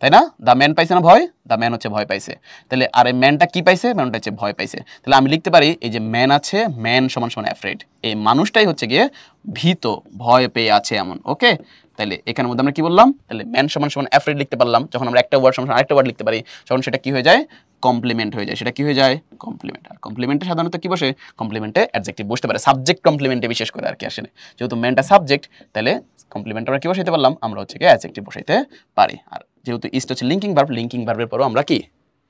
তাই না? দ্য ম্যান পাইছে না ভয়, দ্য ম্যান হচ্ছে ভয় পাইছে। তাহলে আর এই ম্যানটা কি পাইছে, ম্যানটা হচ্ছে ভয় পাইছে। তাহলে আমি লিখতে পারি এই যে ম্যান আছে, ম্যান সমান সমান অ্যাফ্রেড, এই মানুষটাই হচ্ছে গিয়ে ভীত, ভয় পেয়ে আছে এমন। ওকে, তাহলে এখানের মধ্যে আমরা কি বললাম, তাহলে ম্যান সমান সমান অ্যাফ্রেড লিখতে পারলাম। যখন আমরা একটা ওয়ার্ড সমান সমান আরেকটা ওয়ার্ড লিখতে পারি তখন সেটা কি হয়ে যায়, কমপ্লিমেন্ট হয়ে যায়। সেটা কি হয়ে যায়, কমপ্লিমেন্ট। আর কমপ্লিমেন্টে সাধারণত কি বসে, কমপ্লিমেন্টে অ্যাডজেক্টিভ বসতে পারে, সাবজেক্ট কমপ্লিমেন্টে বিশেষ করে আর কি আসলে, যেহেতু ম্যানটা সাবজেক্ট তাহলে কমপ্লিমেন্ট আমরা কি বসাইতে পারলাম, আমরা হচ্ছে কি অ্যাডজেক্টিভ বসাইতে পারি। আর যেহেতু ইস্ট হচ্ছে লিঙ্কিং ভার্ব, লিঙ্কিং ভার্বের পরও আমরা কি,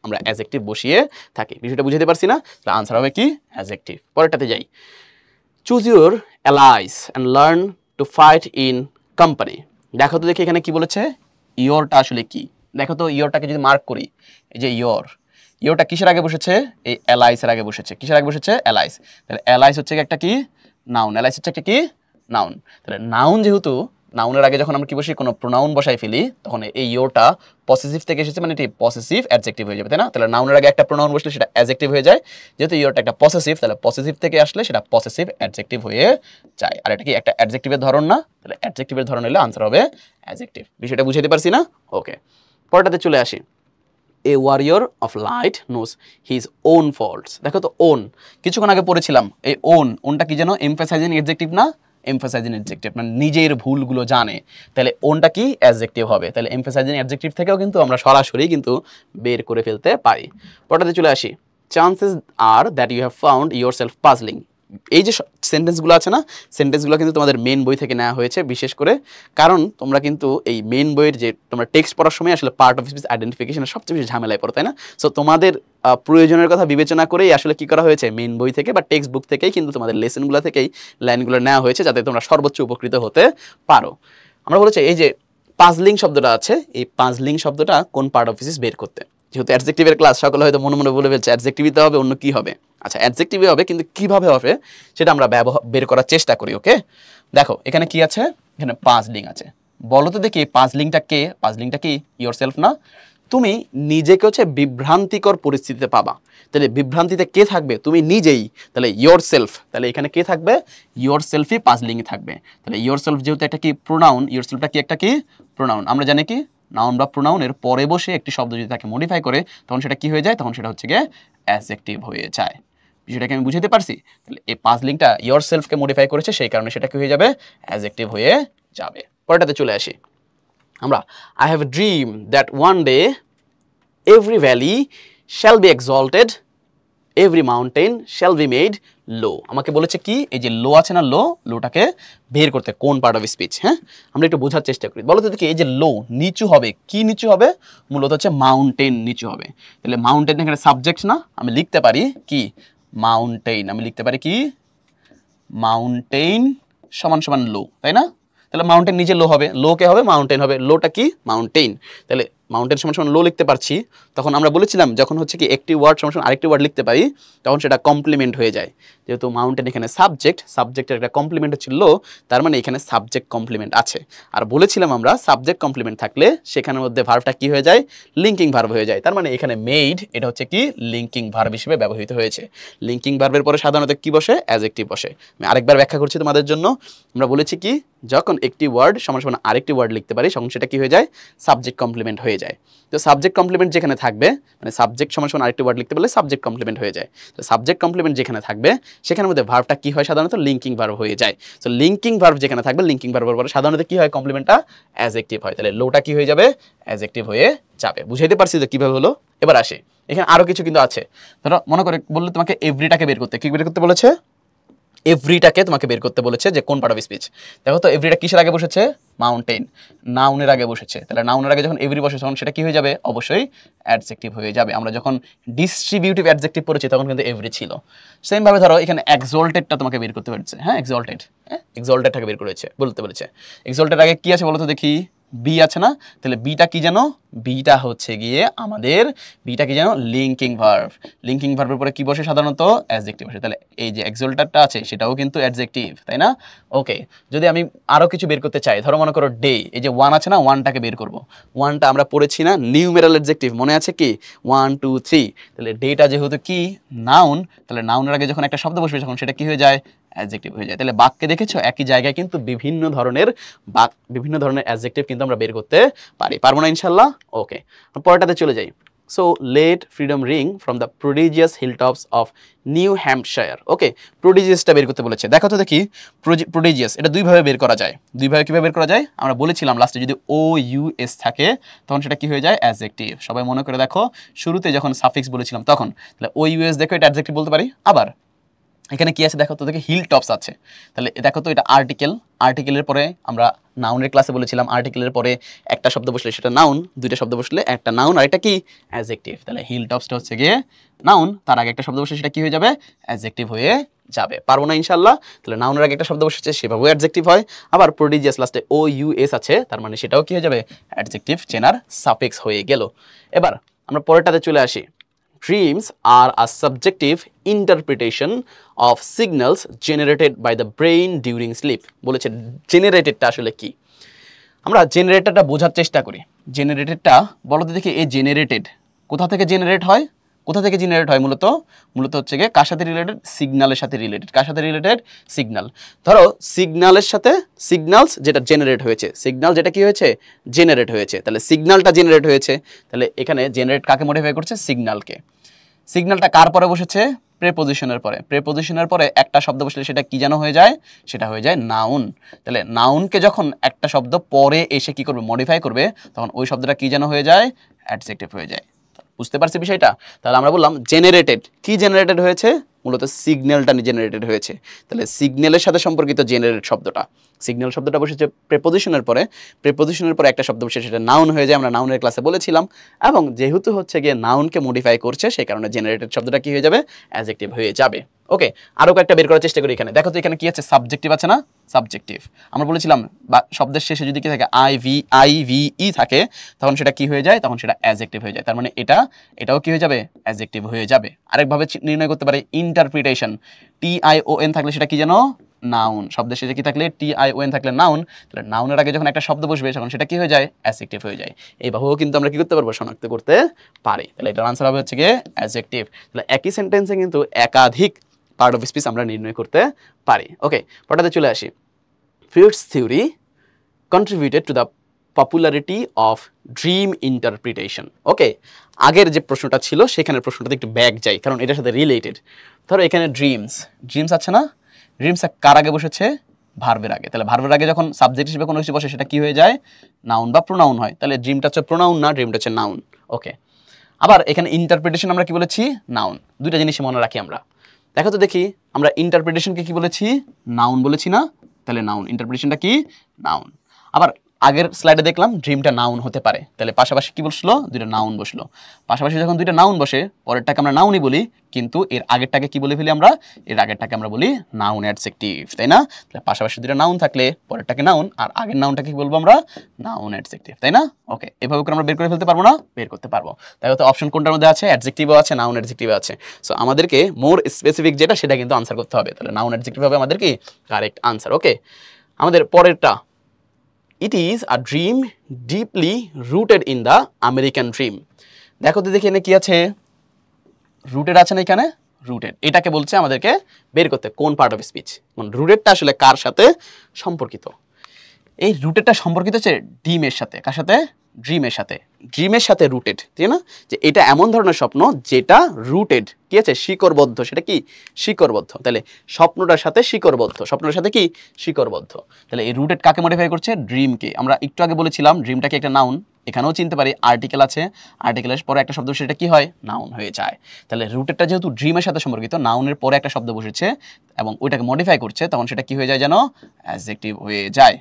আমরা অ্যাডজেক্টিভ বসিয়ে থাকি। বিষয়টা বুঝতে পারছি না? তাহলে আনসার হবে কি, অ্যাডজেক্টিভ। পরেরটাতে যাই, choose your Alice and learn to fight in company. দেখো তো দেখি এখানে কি বলেছে, ইয়োরটা আসলে কি। দেখো তো ইয়োরটাকে যদি মার্ক করি, এই যে ইয়োরটা কিসের আগে বসেছে, এই অ্যালাইসের আগে বসেছে। কিসের আগে বসেছে, অ্যালাইস। তাহলে অ্যালাইস হচ্ছে একটা কি, নাউন। অ্যালাইস হচ্ছে একটা কি, নাউন। তাহলে নাউন, যেহেতু নাউনের আগে যখন আমরা কি বসি, কোনো প্রোনাউন বসাই ফেলি, তখন এই ইয়োরটা পসেসিভ থেকে এসেছে, মানে এটি পসেসিভ অ্যাডজেক্টিভ হয়ে যাবে, তাই না? তাহলে নাউনের আগে একটা প্রোনাউন বসলে সেটা অ্যাডজেক্টিভ হয়ে যায়। যেহেতু ইয়োরটা একটা পসেসিভ, তাহলে পসেসিভ থেকে আসলে সেটা পসেসিভ অ্যাডজেক্টিভ হয়ে যায়। আর এটা কি একটা অ্যাডজেক্টিভের ধরন না? তাহলে অ্যাডজেক্টিভের ধরন হলে আনসার হবে অ্যাডজেক্টিভ। বিষয়টা বুঝাতে পারছি না? ওকে, পরেরটাতে চলে আসি। A warrior of light knows his own faults. দেখো তো ওন, কিছুক্ষণ আগে পড়েছিলাম, এই ওনটা কি যেন, এমফাসাইজিং অ্যাডজেক্টিভ না, এমফাসাইজিং অ্যাডজেক্টিভ, মানে নিজের ভুলগুলো জানে। তাহলে ওনটা কি, অ্যাডজেক্টিভ হবে। তাহলে এমফাসাইজিং অ্যাডজেক্টিভ থেকেও কিন্তু আমরা সরাসরি কিন্তু বের করে ফেলতে পারি। পরেরটাতে চলে আসি, chances are that you have found yourself puzzling. এই যে সেন্টেন্সগুলো আছে না, সেন্টেন্সগুলো কিন্তু তোমাদের মেন বই থেকে নেওয়া হয়েছে বিশেষ করে, কারণ তোমরা কিন্তু এই মেন বইয়ের যে তোমরা টেক্সট পড়ার সময় আসলে পার্ট অফ স্পিচ আইডেন্টিফিকেশনের সবচেয়ে বেশি ঝামেলায় পড়ো, তাই না? সো তোমাদের প্রয়োজনের কথা বিবেচনা করেই আসলে কি করা হয়েছে, মেন বই থেকে বা টেক্সট বুক থেকেই কিন্তু তোমাদের লেসনগুলো থেকেই লাইনগুলো নেওয়া হয়েছে, যাতে তোমরা সর্বোচ্চ উপকৃত হতে পারো। আমরা বলেছি এই যে পাজলিং শব্দটা আছে, এই পাজলিং শব্দটা কোন পার্ট অফ স্পিচ বের করতে। যেহেতু অ্যাডজেক্টিভের ক্লাস, সকলে হয়তো মনে মনে বলে ফেলছে অ্যাডজেক্টিভই হবে, অন্য কি হবে? আচ্ছা, অ্যাডজেক্টিভই হবে, কিন্তু কিভাবে হবে সেটা আমরা বের করার চেষ্টা করি। ওকে, দেখো এখানে কি আছে, এখানে পাজলিং আছে। বলো তো দেখি পাজলিংটা কে, পাজলিংটা কি, ইয়োরসেলফ না? তুমি নিজেকে হচ্ছে বিভ্রান্তিকর পরিস্থিতিতে পাবা, তাহলে বিভ্রান্তিতে কে থাকবে, তুমি নিজেই। তাহলে ইয়োরসেলফ, তাহলে এখানে কে থাকবে, ইয়োরসেলফই পাজলিংয়ে থাকবে। তাহলে ইয়োরসেলফ যেহেতু একটা কি প্রোনাউন, ইয়োরসেলফটা কি একটা কি প্রোনাউন। আমরা জানি কি, নাউন বা প্রোনাউনের পরে বসে একটি শব্দ যদি তাকে মডিফাই করে তখন সেটা কি হয়ে যায়, তখন সেটা হচ্ছে গিয়ে অ্যাডজেক্টিভ হয়ে যায়। বিষয়টাকে আমি বুঝাতে পারছি? তাহলে এই পাজলিংটা ইয়োরসেলফকে মডিফাই করেছে, সেই কারণে সেটা কি হয়ে যাবে, অ্যাডজেক্টিভ হয়ে যাবে। পরেরটাতে চলে আসি আমরা, I have a dream that one day every valley shall be exalted, every mountain shall be made low. আমাকে বলেছে কি, এই যে লো আছে না, লোটাকে বের করতে কোন পার্ট অফ স্পিচ। হ্যাঁ, আমরা একটু বোঝার চেষ্টা করি। বলো তো দেখি, এই যে লো নিচু হবে, কি নিচু হবে, মূলত হচ্ছে মাউন্টেন নিচু হবে। তাহলে মাউন্টেন এখানে সাবজেক্ট না, আমি লিখতে পারি কি, মাউন্টেন। আমি লিখতে পারি কি, মাউন্টেন সমান সমান লো, তাই না? তাহলে মাউন্টেন নিজে লো হবে, লো কে হবে, মাউন্টেন হবে। লোটা কি, মাউন্টেন। তাহলে মাউন্টেন সমান সমান লো লিখতে পারছি। তখন আমরা বলেছিলাম যখন হচ্ছে কি একটি ওয়ার্ড সমান সমান আরেকটি ওয়ার্ড লিখতে পারি তখন সেটা কমপ্লিমেন্ট হয়ে যায়। যেহেতু মাউন্টেন এখানে সাবজেক্ট, সাবজেক্টের একটা কমপ্লিমেন্ট হচ্ছে লো, তার মানে এখানে সাবজেক্ট কমপ্লিমেন্ট আছে। আর বলেছিলাম আমরা সাবজেক্ট কমপ্লিমেন্ট থাকলে সেখানের মধ্যে ভার্বটা কি হয়ে যায়, লিঙ্কিং ভার্ব হয়ে যায়। তার মানে এখানে মেড এটা হচ্ছে কি লিঙ্কিং ভার্ব হিসেবে ব্যবহৃত হয়েছে। লিঙ্কিং ভার্বের পরে সাধারণত কি বসে, অ্যাডজেক্টিভ বসে। আমি আরেকবার ব্যাখ্যা করছি তোমাদের জন্য। আমরা বলেছি কি, যখন একটি ওয়ার্ড সমান সমান আরেকটি ওয়ার্ড লিখতে পারি তখন সেটা কি হয়ে যায়, সাবজেক্ট কমপ্লিমেন্ট হয়ে যায়। তো সাবজেক্ট কমপ্লিমেন্ট যেখানে থাকবে, মানে সাবজেক্ট সমান সমান আরেকটি ওয়ার্ড লিখতে পারলে সাবজেক্ট কমপ্লিমেন্ট হয়ে যায়। তো সাবজেক্ট কমপ্লিমেন্ট যেখানে থাকবে সেখানের মধ্যে ভার্বটা কি হয়, সাধারণত লিঙ্কিং ভার্ব হয়ে যায়। তো লিঙ্কিং ভার্ব যেখানে থাকবে, লিঙ্কিং ভার্বের পরে সাধারণত কি হয়, কমপ্লিমেন্টটা অ্যাডজেক্টিভ হয়। তাহলে লোটা কি হয়ে যাবে, অ্যাডজেক্টিভ হয়ে যাবে। বুঝাইতে পারছি তো কিভাবে হলো? এবার আসি, এখানে আরো কিছু কিন্তু আছে। ধরো মনে করে বললে তোমাকে এভরিটাকে বের করতে, কি বের করতে বলেছে, এভরিটাকে তোমাকে বের করতে বলেছে যে কোন পার্ট অফ স্পিচ। দেখো তো এভরিটা কিসের আগে বসেছে? মাউন্টেন, নাউনের আগে বসেছে। তাহলে নাউনের আগে যখন এভরি বসে তখন সেটা কি হয়ে যাবে? অবশ্যই অ্যাডজেক্টিভ হয়ে যাবে। আমরা যখন ডিস্ট্রিবিউটিভ অ্যাডজেক্টিভ পড়েছি তখন কিন্তু এভরি ছিল। সেম ভাবে ধরো এখানে এক্সল্টেডটা তোমাকে বের করতে বলেছে। হ্যাঁ, এক্সল্টেড, এক্সল্টেডটাকে বের করেছে বলতে বলেছে। এক্সল্টেড আগে কি আছে বলো তো দেখি? বি আছে না? তাহলে বিটা কি জানো? বিটা হচ্ছে গিয়ে আমাদের বিটা কি জানো? Linking verb. লিঙ্কিং ভার্বের পরে কি বসে? সাধারণত অ্যাডজেক্টিভ বসে। তাহলে এই যে এক্সল্টেডটা আছে সেটাও কিন্তু অ্যাডজেক্টিভ, তাই না? ওকে, যদি আমি আরো কিছু বের করতে চাই, ধরো মনে করো ডে, এই যে ওয়ান আছে না, ওয়ানটাকে বের করব। ওয়ানটা আমরা পড়েছি না নিউমেরাল অ্যাডজেক্টিভ, মনে আছে কি? 1 2 3। তাহলে ডেটা যেহেতু কি নাউন, তাহলে নাউনের আগে যখন একটা শব্দ বসবে তখন সেটা কি হয়ে যায়? অ্যাডজেক্টিভ হয়ে যায়। তাহলে বাক্যে দেখেছো একই জায়গায় কিন্তু বিভিন্ন ধরনের অ্যাডজেক্টিভ কিন্তু আমরা বের করতে পারবো না ইনশাল্লাহ? ওকে, পরেরটাতে চলে যাই। So let freedom ring from the prodigious hilltops of New Hampshire. Okay, প্রোডিজিয়াসটা বের করতে বলেছে। দেখো তো দেখি প্রোডিজিয়াস এটা দুইভাবে বের করা যায়। দুইভাবে কিভাবে বের করা যায়? আমরা বলেছিলাম লাস্টে যদি ও ইউ এস থাকে তখন সেটা কি হয়ে যায়? অ্যাডজেক্টিভ। সবাই মনে করে দেখো, শুরুতে যখন সাফিক্স বলেছিলাম তখন, তাহলে ও ইউ এস দেখো এটা অ্যাডজেক্টিভ বলতে পারি। আবার এখানে কি আছে দেখো তো দেখি? হিল টপস আছে। তাহলে দেখো তো এটা আর্টিকেল। আর্টিকেলের পরে আমরা নাউনের ক্লাসে বলেছিলাম আর্টিকেলের পরে একটা শব্দ বসলে সেটা নাউন, দুইটা শব্দ বসলে একটা নাউন আর এটা কি? অ্যাডজেক্টিভ। তাহলে হিল টপসটা হচ্ছে গিয়ে নাউন, তার আগে একটা শব্দ বসলে সেটা কি হয়ে যাবে? অ্যাডজেক্টিভ হয়ে যাবে। পারবো না ইনশাল্লাহ? তাহলে নাউনের আগে একটা শব্দ বসেছে সেভাবেও অ্যাডজেক্টিভ হয়। আবার প্রোডিজিয়াস লাস্টে ও ইউ এস আছে, তার মানে সেটাও কি হয়ে যাবে? অ্যাডজেক্টিভ চেনার সাফিক্স হয়ে গেল। এবার আমরা পরেরটাতে চলে আসি। Dreams are a subjective interpretation of signals generated by the brain during sleep. বলেছে জেনারেটেডটা আসলে কি? আমরা জেনারেটরটা বোঝার চেষ্টা করি। জেনারেটেডটা বলো তো দেখি, এই জেনারেটেড কোথা থেকে জেনারেট হয়? কোথা থেকে জেনারেট হয়? মূলত হচ্ছে গিয়ে কার সাথে রিলেটেড? সিগন্যালের সাথে রিলেটেড। কার সাথে রিলেটেড? সিগন্যাল। ধরো সিগন্যালের সাথে সিগন্যালস যেটা জেনারেট হয়েছে, সিগন্যাল যেটা কি হয়েছে? জেনারেট হয়েছে। তাহলে সিগন্যালটা জেনারেট হয়েছে, তাহলে এখানে জেনারেট কাকে মডিফাই করছে? সিগন্যালকে। সিগন্যালটা কার পরে বসেছে? প্রেপোজিশনের পরে। প্রেপোজিশনের পরে একটা শব্দ বসলে সেটা কি যেন হয়ে যায়? সেটা হয়ে যায় নাউন। তাহলে নাউনকে যখন একটা শব্দ পরে এসে কি করবে? মডিফাই করবে, তখন ওই শব্দটা কি যেন হয়ে যায়? অ্যাডজেক্টিভ হয়ে যায়। বুঝতে পারছি বিষয়টা? তাহলে আমরা বললাম জেনারেটেড। কি জেনারেটেড হয়েছে? মূলত সিগন্যালটা জেনারেটেড হয়েছে। তাহলে সিগন্যালের সাথে সম্পর্কিত জেনারেট শব্দটা, সিগন্যাল শব্দটা বসেছে প্রেপোজিশনের পরে। প্রেপোজিশনের পরে একটা শব্দ বসে সেটা নাউন হয়ে যায়, আমরা নাউনের ক্লাসে বলেছিলাম। এবং যেহেতু হচ্ছে গিয়ে নাউনকে মডিফাই করছে সেই কারণে জেনারেটেড শব্দটা কি হয়ে যাবে? অ্যাডজেক্টিভ হয়ে যাবে। ওকে, আরও কয়েকটা বের করার চেষ্টা করি। এখানে দেখো তো এখানে কি আছে? সাবজেক্টিভ আছে না? সাবজেক্টিভ আমরা বলেছিলাম বা শব্দের শেষে যদি কি থাকে? আইভিই থাকে তখন সেটা কি হয়ে যায়? তখন সেটা অ্যাডজেক্টিভ হয়ে যায়। তার মানে এটাও কি হয়ে যাবে? অ্যাডজেক্টিভ হয়ে যাবে। আরেকভাবে নির্ণয় করতে পারে ইন্টারপ্রিটেশন। TION থাকলে সেটা কি যেন? নাউন। শব্দের শেষে কি থাকলে? TION থাকলে নাউন। তাহলে নাউনের আগে যখন একটা শব্দ বসবে তখন সেটা কি হয়ে যায়? অ্যাডজেক্টিভ হয়ে যায়। এইভাবেও কিন্তু আমরা কি করতে পারবো? শনাক্ত করতে পারি। তাহলে এটার আনসার হবে হচ্ছে গিয়ে অ্যাডজেক্টিভ। তাহলে একই সেন্টেন্সে কিন্তু একাধিক পার্ট অফ স্পিচ আমরা নির্ণয় করতে পারি। ওকে, পরেরটাতে চলে আসি। Freud's theory contributed to the popularity of dream interpretation. Okay, আগের যে প্রশ্নটা ছিল সেখানের প্রশ্নটাতে একটু ব্যাক যাই, কারণ এটার সাথে রিলেটেড। ধরো এখানে ড্রিমস আছে না? ড্রিমস কার আগে বসেছে? ভার্বের আগে। তাহলে ভার্বের আগে যখন সাবজেক্ট হিসেবে কোনো কিছু বসে সেটা কি হয়ে যায়? নাউন বা প্রোনাউন হয়। তাহলে ড্রিমটা হচ্ছে প্রোনাউন না, ড্রিমটা হচ্ছে নাউন। ওকে, আবার এখানে ইন্টারপ্রিটেশন আমরা কি বলেছি? নাউন। দুইটা জিনিস মনে রাখি আমরা। দেখো তো দেখি, আমরা ইন্টারপ্রিটেশনকে কি বলেছি? নাউন বলেছি না? তাহলে নাউন, ইন্টারপ্রিটেশনটা কি? নাউন। আবার আগের স্লাইডে দেখলাম ড্রিমটা নাউন হতে পারে, তাহলে পাশাপাশি কি বসলো? দুইটা নাউন বসলো। পাশাপাশি যখন দুইটা নাউন বসে পরেরটাকে আমরা নাউনই বলি, কিন্তু এর আগেরটাকে কি বলে ফেলি আমরা? এর আগেরটাকে আমরা বলি নাউন অ্যাডজেক্টিভ, তাই না? তাহলে পাশাপাশি দুইটা নাউন থাকলে পরেরটাকে নাউন আর আগের নাউনটাকে কি বলবো আমরা? নাউন অ্যাডজেক্টিভ, তাই না? ওকে, এভাবে করে আমরা বের করে ফেলতে পারবো না? বের করতে পারবো। তাই হয়তো অপশন কোনটার মধ্যে আছে? অ্যাডজেক্টিভও আছে, নাউন অ্যাডজেক্টিভ আছে। সো আমাদেরকে মোর স্পেসিফিক যেটা সেটা কিন্তু আনসার করতে হবে। তাহলে নাউন অ্যাডজেক্টিভ হবে আমাদের কি কারেক্ট আনসার। ওকে, আমাদের পরেরটা, it is a dream deeply rooted in the American dream. দেখো তো দেখি এখানে কি আছে? রুটেড আছে না এখানে? রুটেড, এটাকে বলছে আমাদেরকে বের করতে কোন পার্ট অফ স্পিচ, মানে রুটেডটা আসলে কার সাথে সম্পর্কিত। এই রুটেডটা সম্পর্কিত হচ্ছে ড্রিমের সাথে। কার সাথে? ড্রিমের সাথে। ড্রিমের সাথে রুটেড, ঠিক না? যে এটা এমন ধরনের স্বপ্ন যেটা রুটেড, কি আছে? শিকড়বদ্ধ। সেটা কি? শিকড়বদ্ধ। তাহলে স্বপ্নটার সাথে শিকড়বদ্ধ, স্বপ্নটার সাথে কি? শিকড়বদ্ধ। তাহলে এই রুটেড কাকে মডিফাই করছে? ড্রিমকে। আমরা একটু আগে বলেছিলাম ড্রিমটা কি একটা নাউন, এখানেও চিনতে পারি আর্টিকেল আছে, আর্টিকেলের পরে একটা শব্দ সেটা কি হয়, নাউন হয়ে যায়। তাহলে রুটেডটা যেহেতু ড্রিমের সাথে সম্পর্কিত, নাউনের পরে একটা শব্দ বসেছে এবং ওইটাকে মডিফাই করছে, তখন সেটা কি হয়ে যায় যেন, অ্যাডজেক্টিভ হয়ে যায়।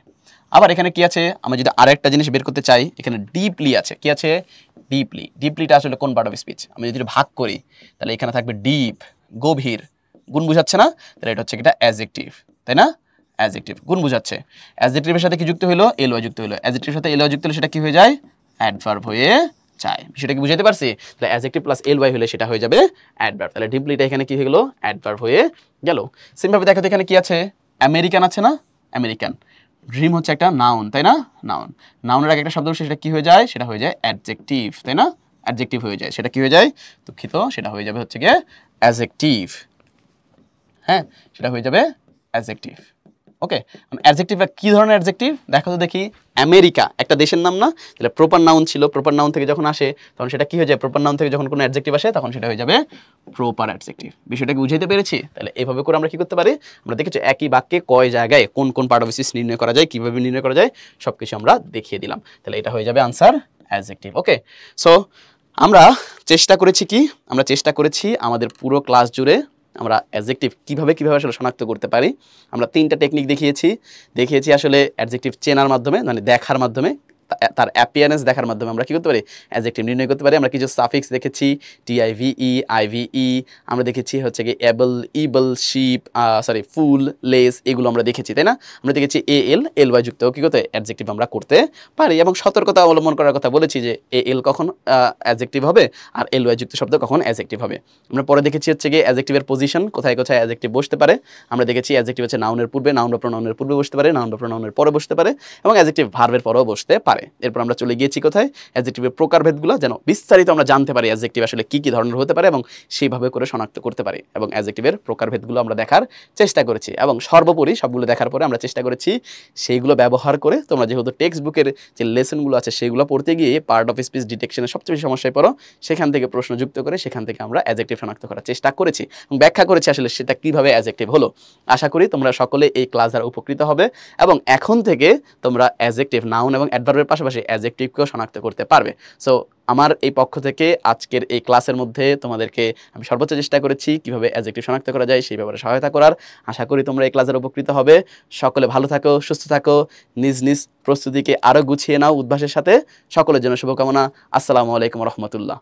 আবার এখানে কি আছে, আমরা যদি আরেকটা জিনিস বের করতে চাই, এখানে ডিপলি আছে, কি আছে, ডিপলি। ডিপলিটা আসলে কোন পার্ট অফ স্পিচ, আমি যদি ভাগ করি তাহলে এখানে থাকবে ডিপ, গভীর, গুণ বুঝাচ্ছে না, তাহলে এটা হচ্ছে এটা অ্যাডজেক্টিভ, তাই না, অ্যাডজেক্টিভ, গুণ বুঝাচ্ছে। অ্যাডজেক্টিভের সাথে কি যুক্ত হলো, এলওয়াই যুক্ত হলো, অ্যাডজেক্টিভের সাথে এলওয়াই যুক্ত হলে সেটা কি হয়ে যায়, অ্যাডভার্ব হয়ে যায়। বিষয়টা কি বুঝাতে পারছি? তাহলে অ্যাডজেক্টিভ প্লাস এলওয়াই হলে সেটা হয়ে যাবে অ্যাডভার্ব। তাহলে ডিপলিটা এখানে কি হয়ে গেল, অ্যাডভার্ব হয়ে গেল। সেমভাবে দেখো তো এখানে কি আছে, আমেরিকান আছে না, আমেরিকান। ড্রিম হচ্ছে একটা নাউন, তাই না, নাউন। নাউনের আগে একটা শব্দ বসে সেটা কি হয়ে যায়, সেটা হয়ে যায় অ্যাডজেক্টিভ, তাই না, অ্যাডজেক্টিভ হয়ে যায়। সেটা কি হয়ে যায়, দুঃখিত, সেটা হয়ে যাবে হচ্ছে গিয়ে অ্যাডজেক্টিভ। হ্যাঁ, সেটা হয়ে যাবে অ্যাডজেক্টিভ। ওকে, অ্যাডজেক্টিভটা কি ধরনের অ্যাডজেক্টিভ দেখো তো দেখি। আমেরিকা একটা দেশের নাম না, তাহলে প্রপার নাউন ছিল, প্রপার নাউন থেকে যখন আসে তখন সেটা কি হয়ে যায়, প্রপার নাউন থেকে যখন কোনো অ্যাডজেক্টিভ আসে তখন সেটা হয়ে যাবে প্রপার অ্যাডজেক্টিভ। বিষয়টাকে বুঝাইতে পেরেছি? তাহলে এইভাবে করে আমরা কি করতে পারি, আমরা দেখেছি একই বাক্যে কয় জায়গায় কোন কোন পার্ট অফ স্পিচ নির্ণয় করা যায়, কিভাবে নির্ণয় করা যায়, সবকিছু আমরা দেখিয়ে দিলাম। তাহলে এটা হয়ে যাবে আনসার অ্যাডজেক্টিভ। ওকে, সো আমরা চেষ্টা করেছি কি, আমরা চেষ্টা করেছি আমাদের পুরো ক্লাস জুড়ে আমরা অ্যাডজেক্টিভ কিভাবে আসলে শনাক্ত করতে পারি। আমরা 3টা টেকনিক দেখিয়েছি আসলে অ্যাডজেক্টিভ চেনার মাধ্যমে, মানে দেখার মাধ্যমে, তার অ্যাপিয়ারেন্স দেখার মাধ্যমে আমরা কি করতে পারি, অ্যাডজেক্টিভ নির্ণয় করতে পারি। আমরা কিছু সাফিক্স দেখেছি, টিআইভিই, আইভিই, আমরা দেখেছি হচ্ছে কি এবল, ইবল, শিপ, ফুল, লেস, এগুলো আমরা দেখেছি, তাই না। আমরা দেখেছি এল, এলওয়াই যুক্ত কি করতে অ্যাডজেক্টিভ আমরা করতে পারি, এবং সতর্কতা অবলম্বন করার কথা বলেছি যে এল কখন অ্যাডজেক্টিভ হবে আর এলওয়াই যুক্ত শব্দ কখন অ্যাডজেক্টিভ হবে। আমরা পরে দেখেছি হচ্ছে কি অ্যাডজেক্টিভের পজিশন, কোথায় কোথায় অ্যাডজেক্টিভ বসতে পারে। আমরা দেখেছি অ্যাডজেক্টিভ হচ্ছে নাউনের পূর্বে, নাউন বা প্রোনাউনের পূর্বে বসতে পারে, নাউন বা প্রোনাউনের পরে বসতে পারে, এবং অ্যাডজেক্টিভ ভার্বের পরেও বসতে পারে। এরপর আমরা চলে গিয়েছি কোথায়, অ্যাডজেক্টিভের প্রকারভেদগুলো যেন বিস্তারিত আমরা জানতে পারি অ্যাডজেক্টিভ আসলে কি কি ধরনের হতে পারে এবং সেইভাবে করে শনাক্ত করতে পারি, এবং অ্যাডজেক্টিভের প্রকারভেদগুলো আমরা দেখার চেষ্টা করেছি। এবং সর্বোপরি সবগুলো দেখার পরে আমরা চেষ্টা করেছি সেইগুলো ব্যবহার করে তোমরা যেহেতু টেক্সট বুকের যে লেসনগুলো আছে সেগুলো পড়তে গিয়ে পার্ট অফ স্পিচ ডিটেকশনের সবচেয়ে বেশি সমস্যায় পড়ো, সেখান থেকে প্রশ্ন যুক্ত করে সেখান থেকে আমরা অ্যাডজেক্টিভ শনাক্ত করার চেষ্টা করেছি এবং ব্যাখ্যা করেছি আসলে সেটা কিভাবে অ্যাডজেক্টিভ হলো। আশা করি তোমরা সকলে এই ক্লাস দ্বারা উপকৃত হবে এবং এখন থেকে তোমরা অ্যাডজেক্টিভ, নাউন এবং অ্যাডভার্বের পাশাপাশি অ্যাডজেক্টিভকেও শনাক্ত করতে পারবে। সো আমার এই পক্ষ থেকে আজকের এই ক্লাসের মধ্যে তোমাদেরকে আমি সর্বোচ্চ চেষ্টা করেছি কিভাবে অ্যাডজেক্টিভ শনাক্ত করা যায় সেই ব্যাপারে সহায়তা করার। আশা করি তোমরা এই ক্লাসের উপকৃত হবে। সকলে ভালো থাকো, সুস্থ থাকো, নিজ নিজ প্রস্তুতিকে আরও গুছিয়ে নাও উদ্ভাসের সাথে। সকলের জন্য শুভকামনা। আসসালামু আলাইকুম রহমতুল্লাহ।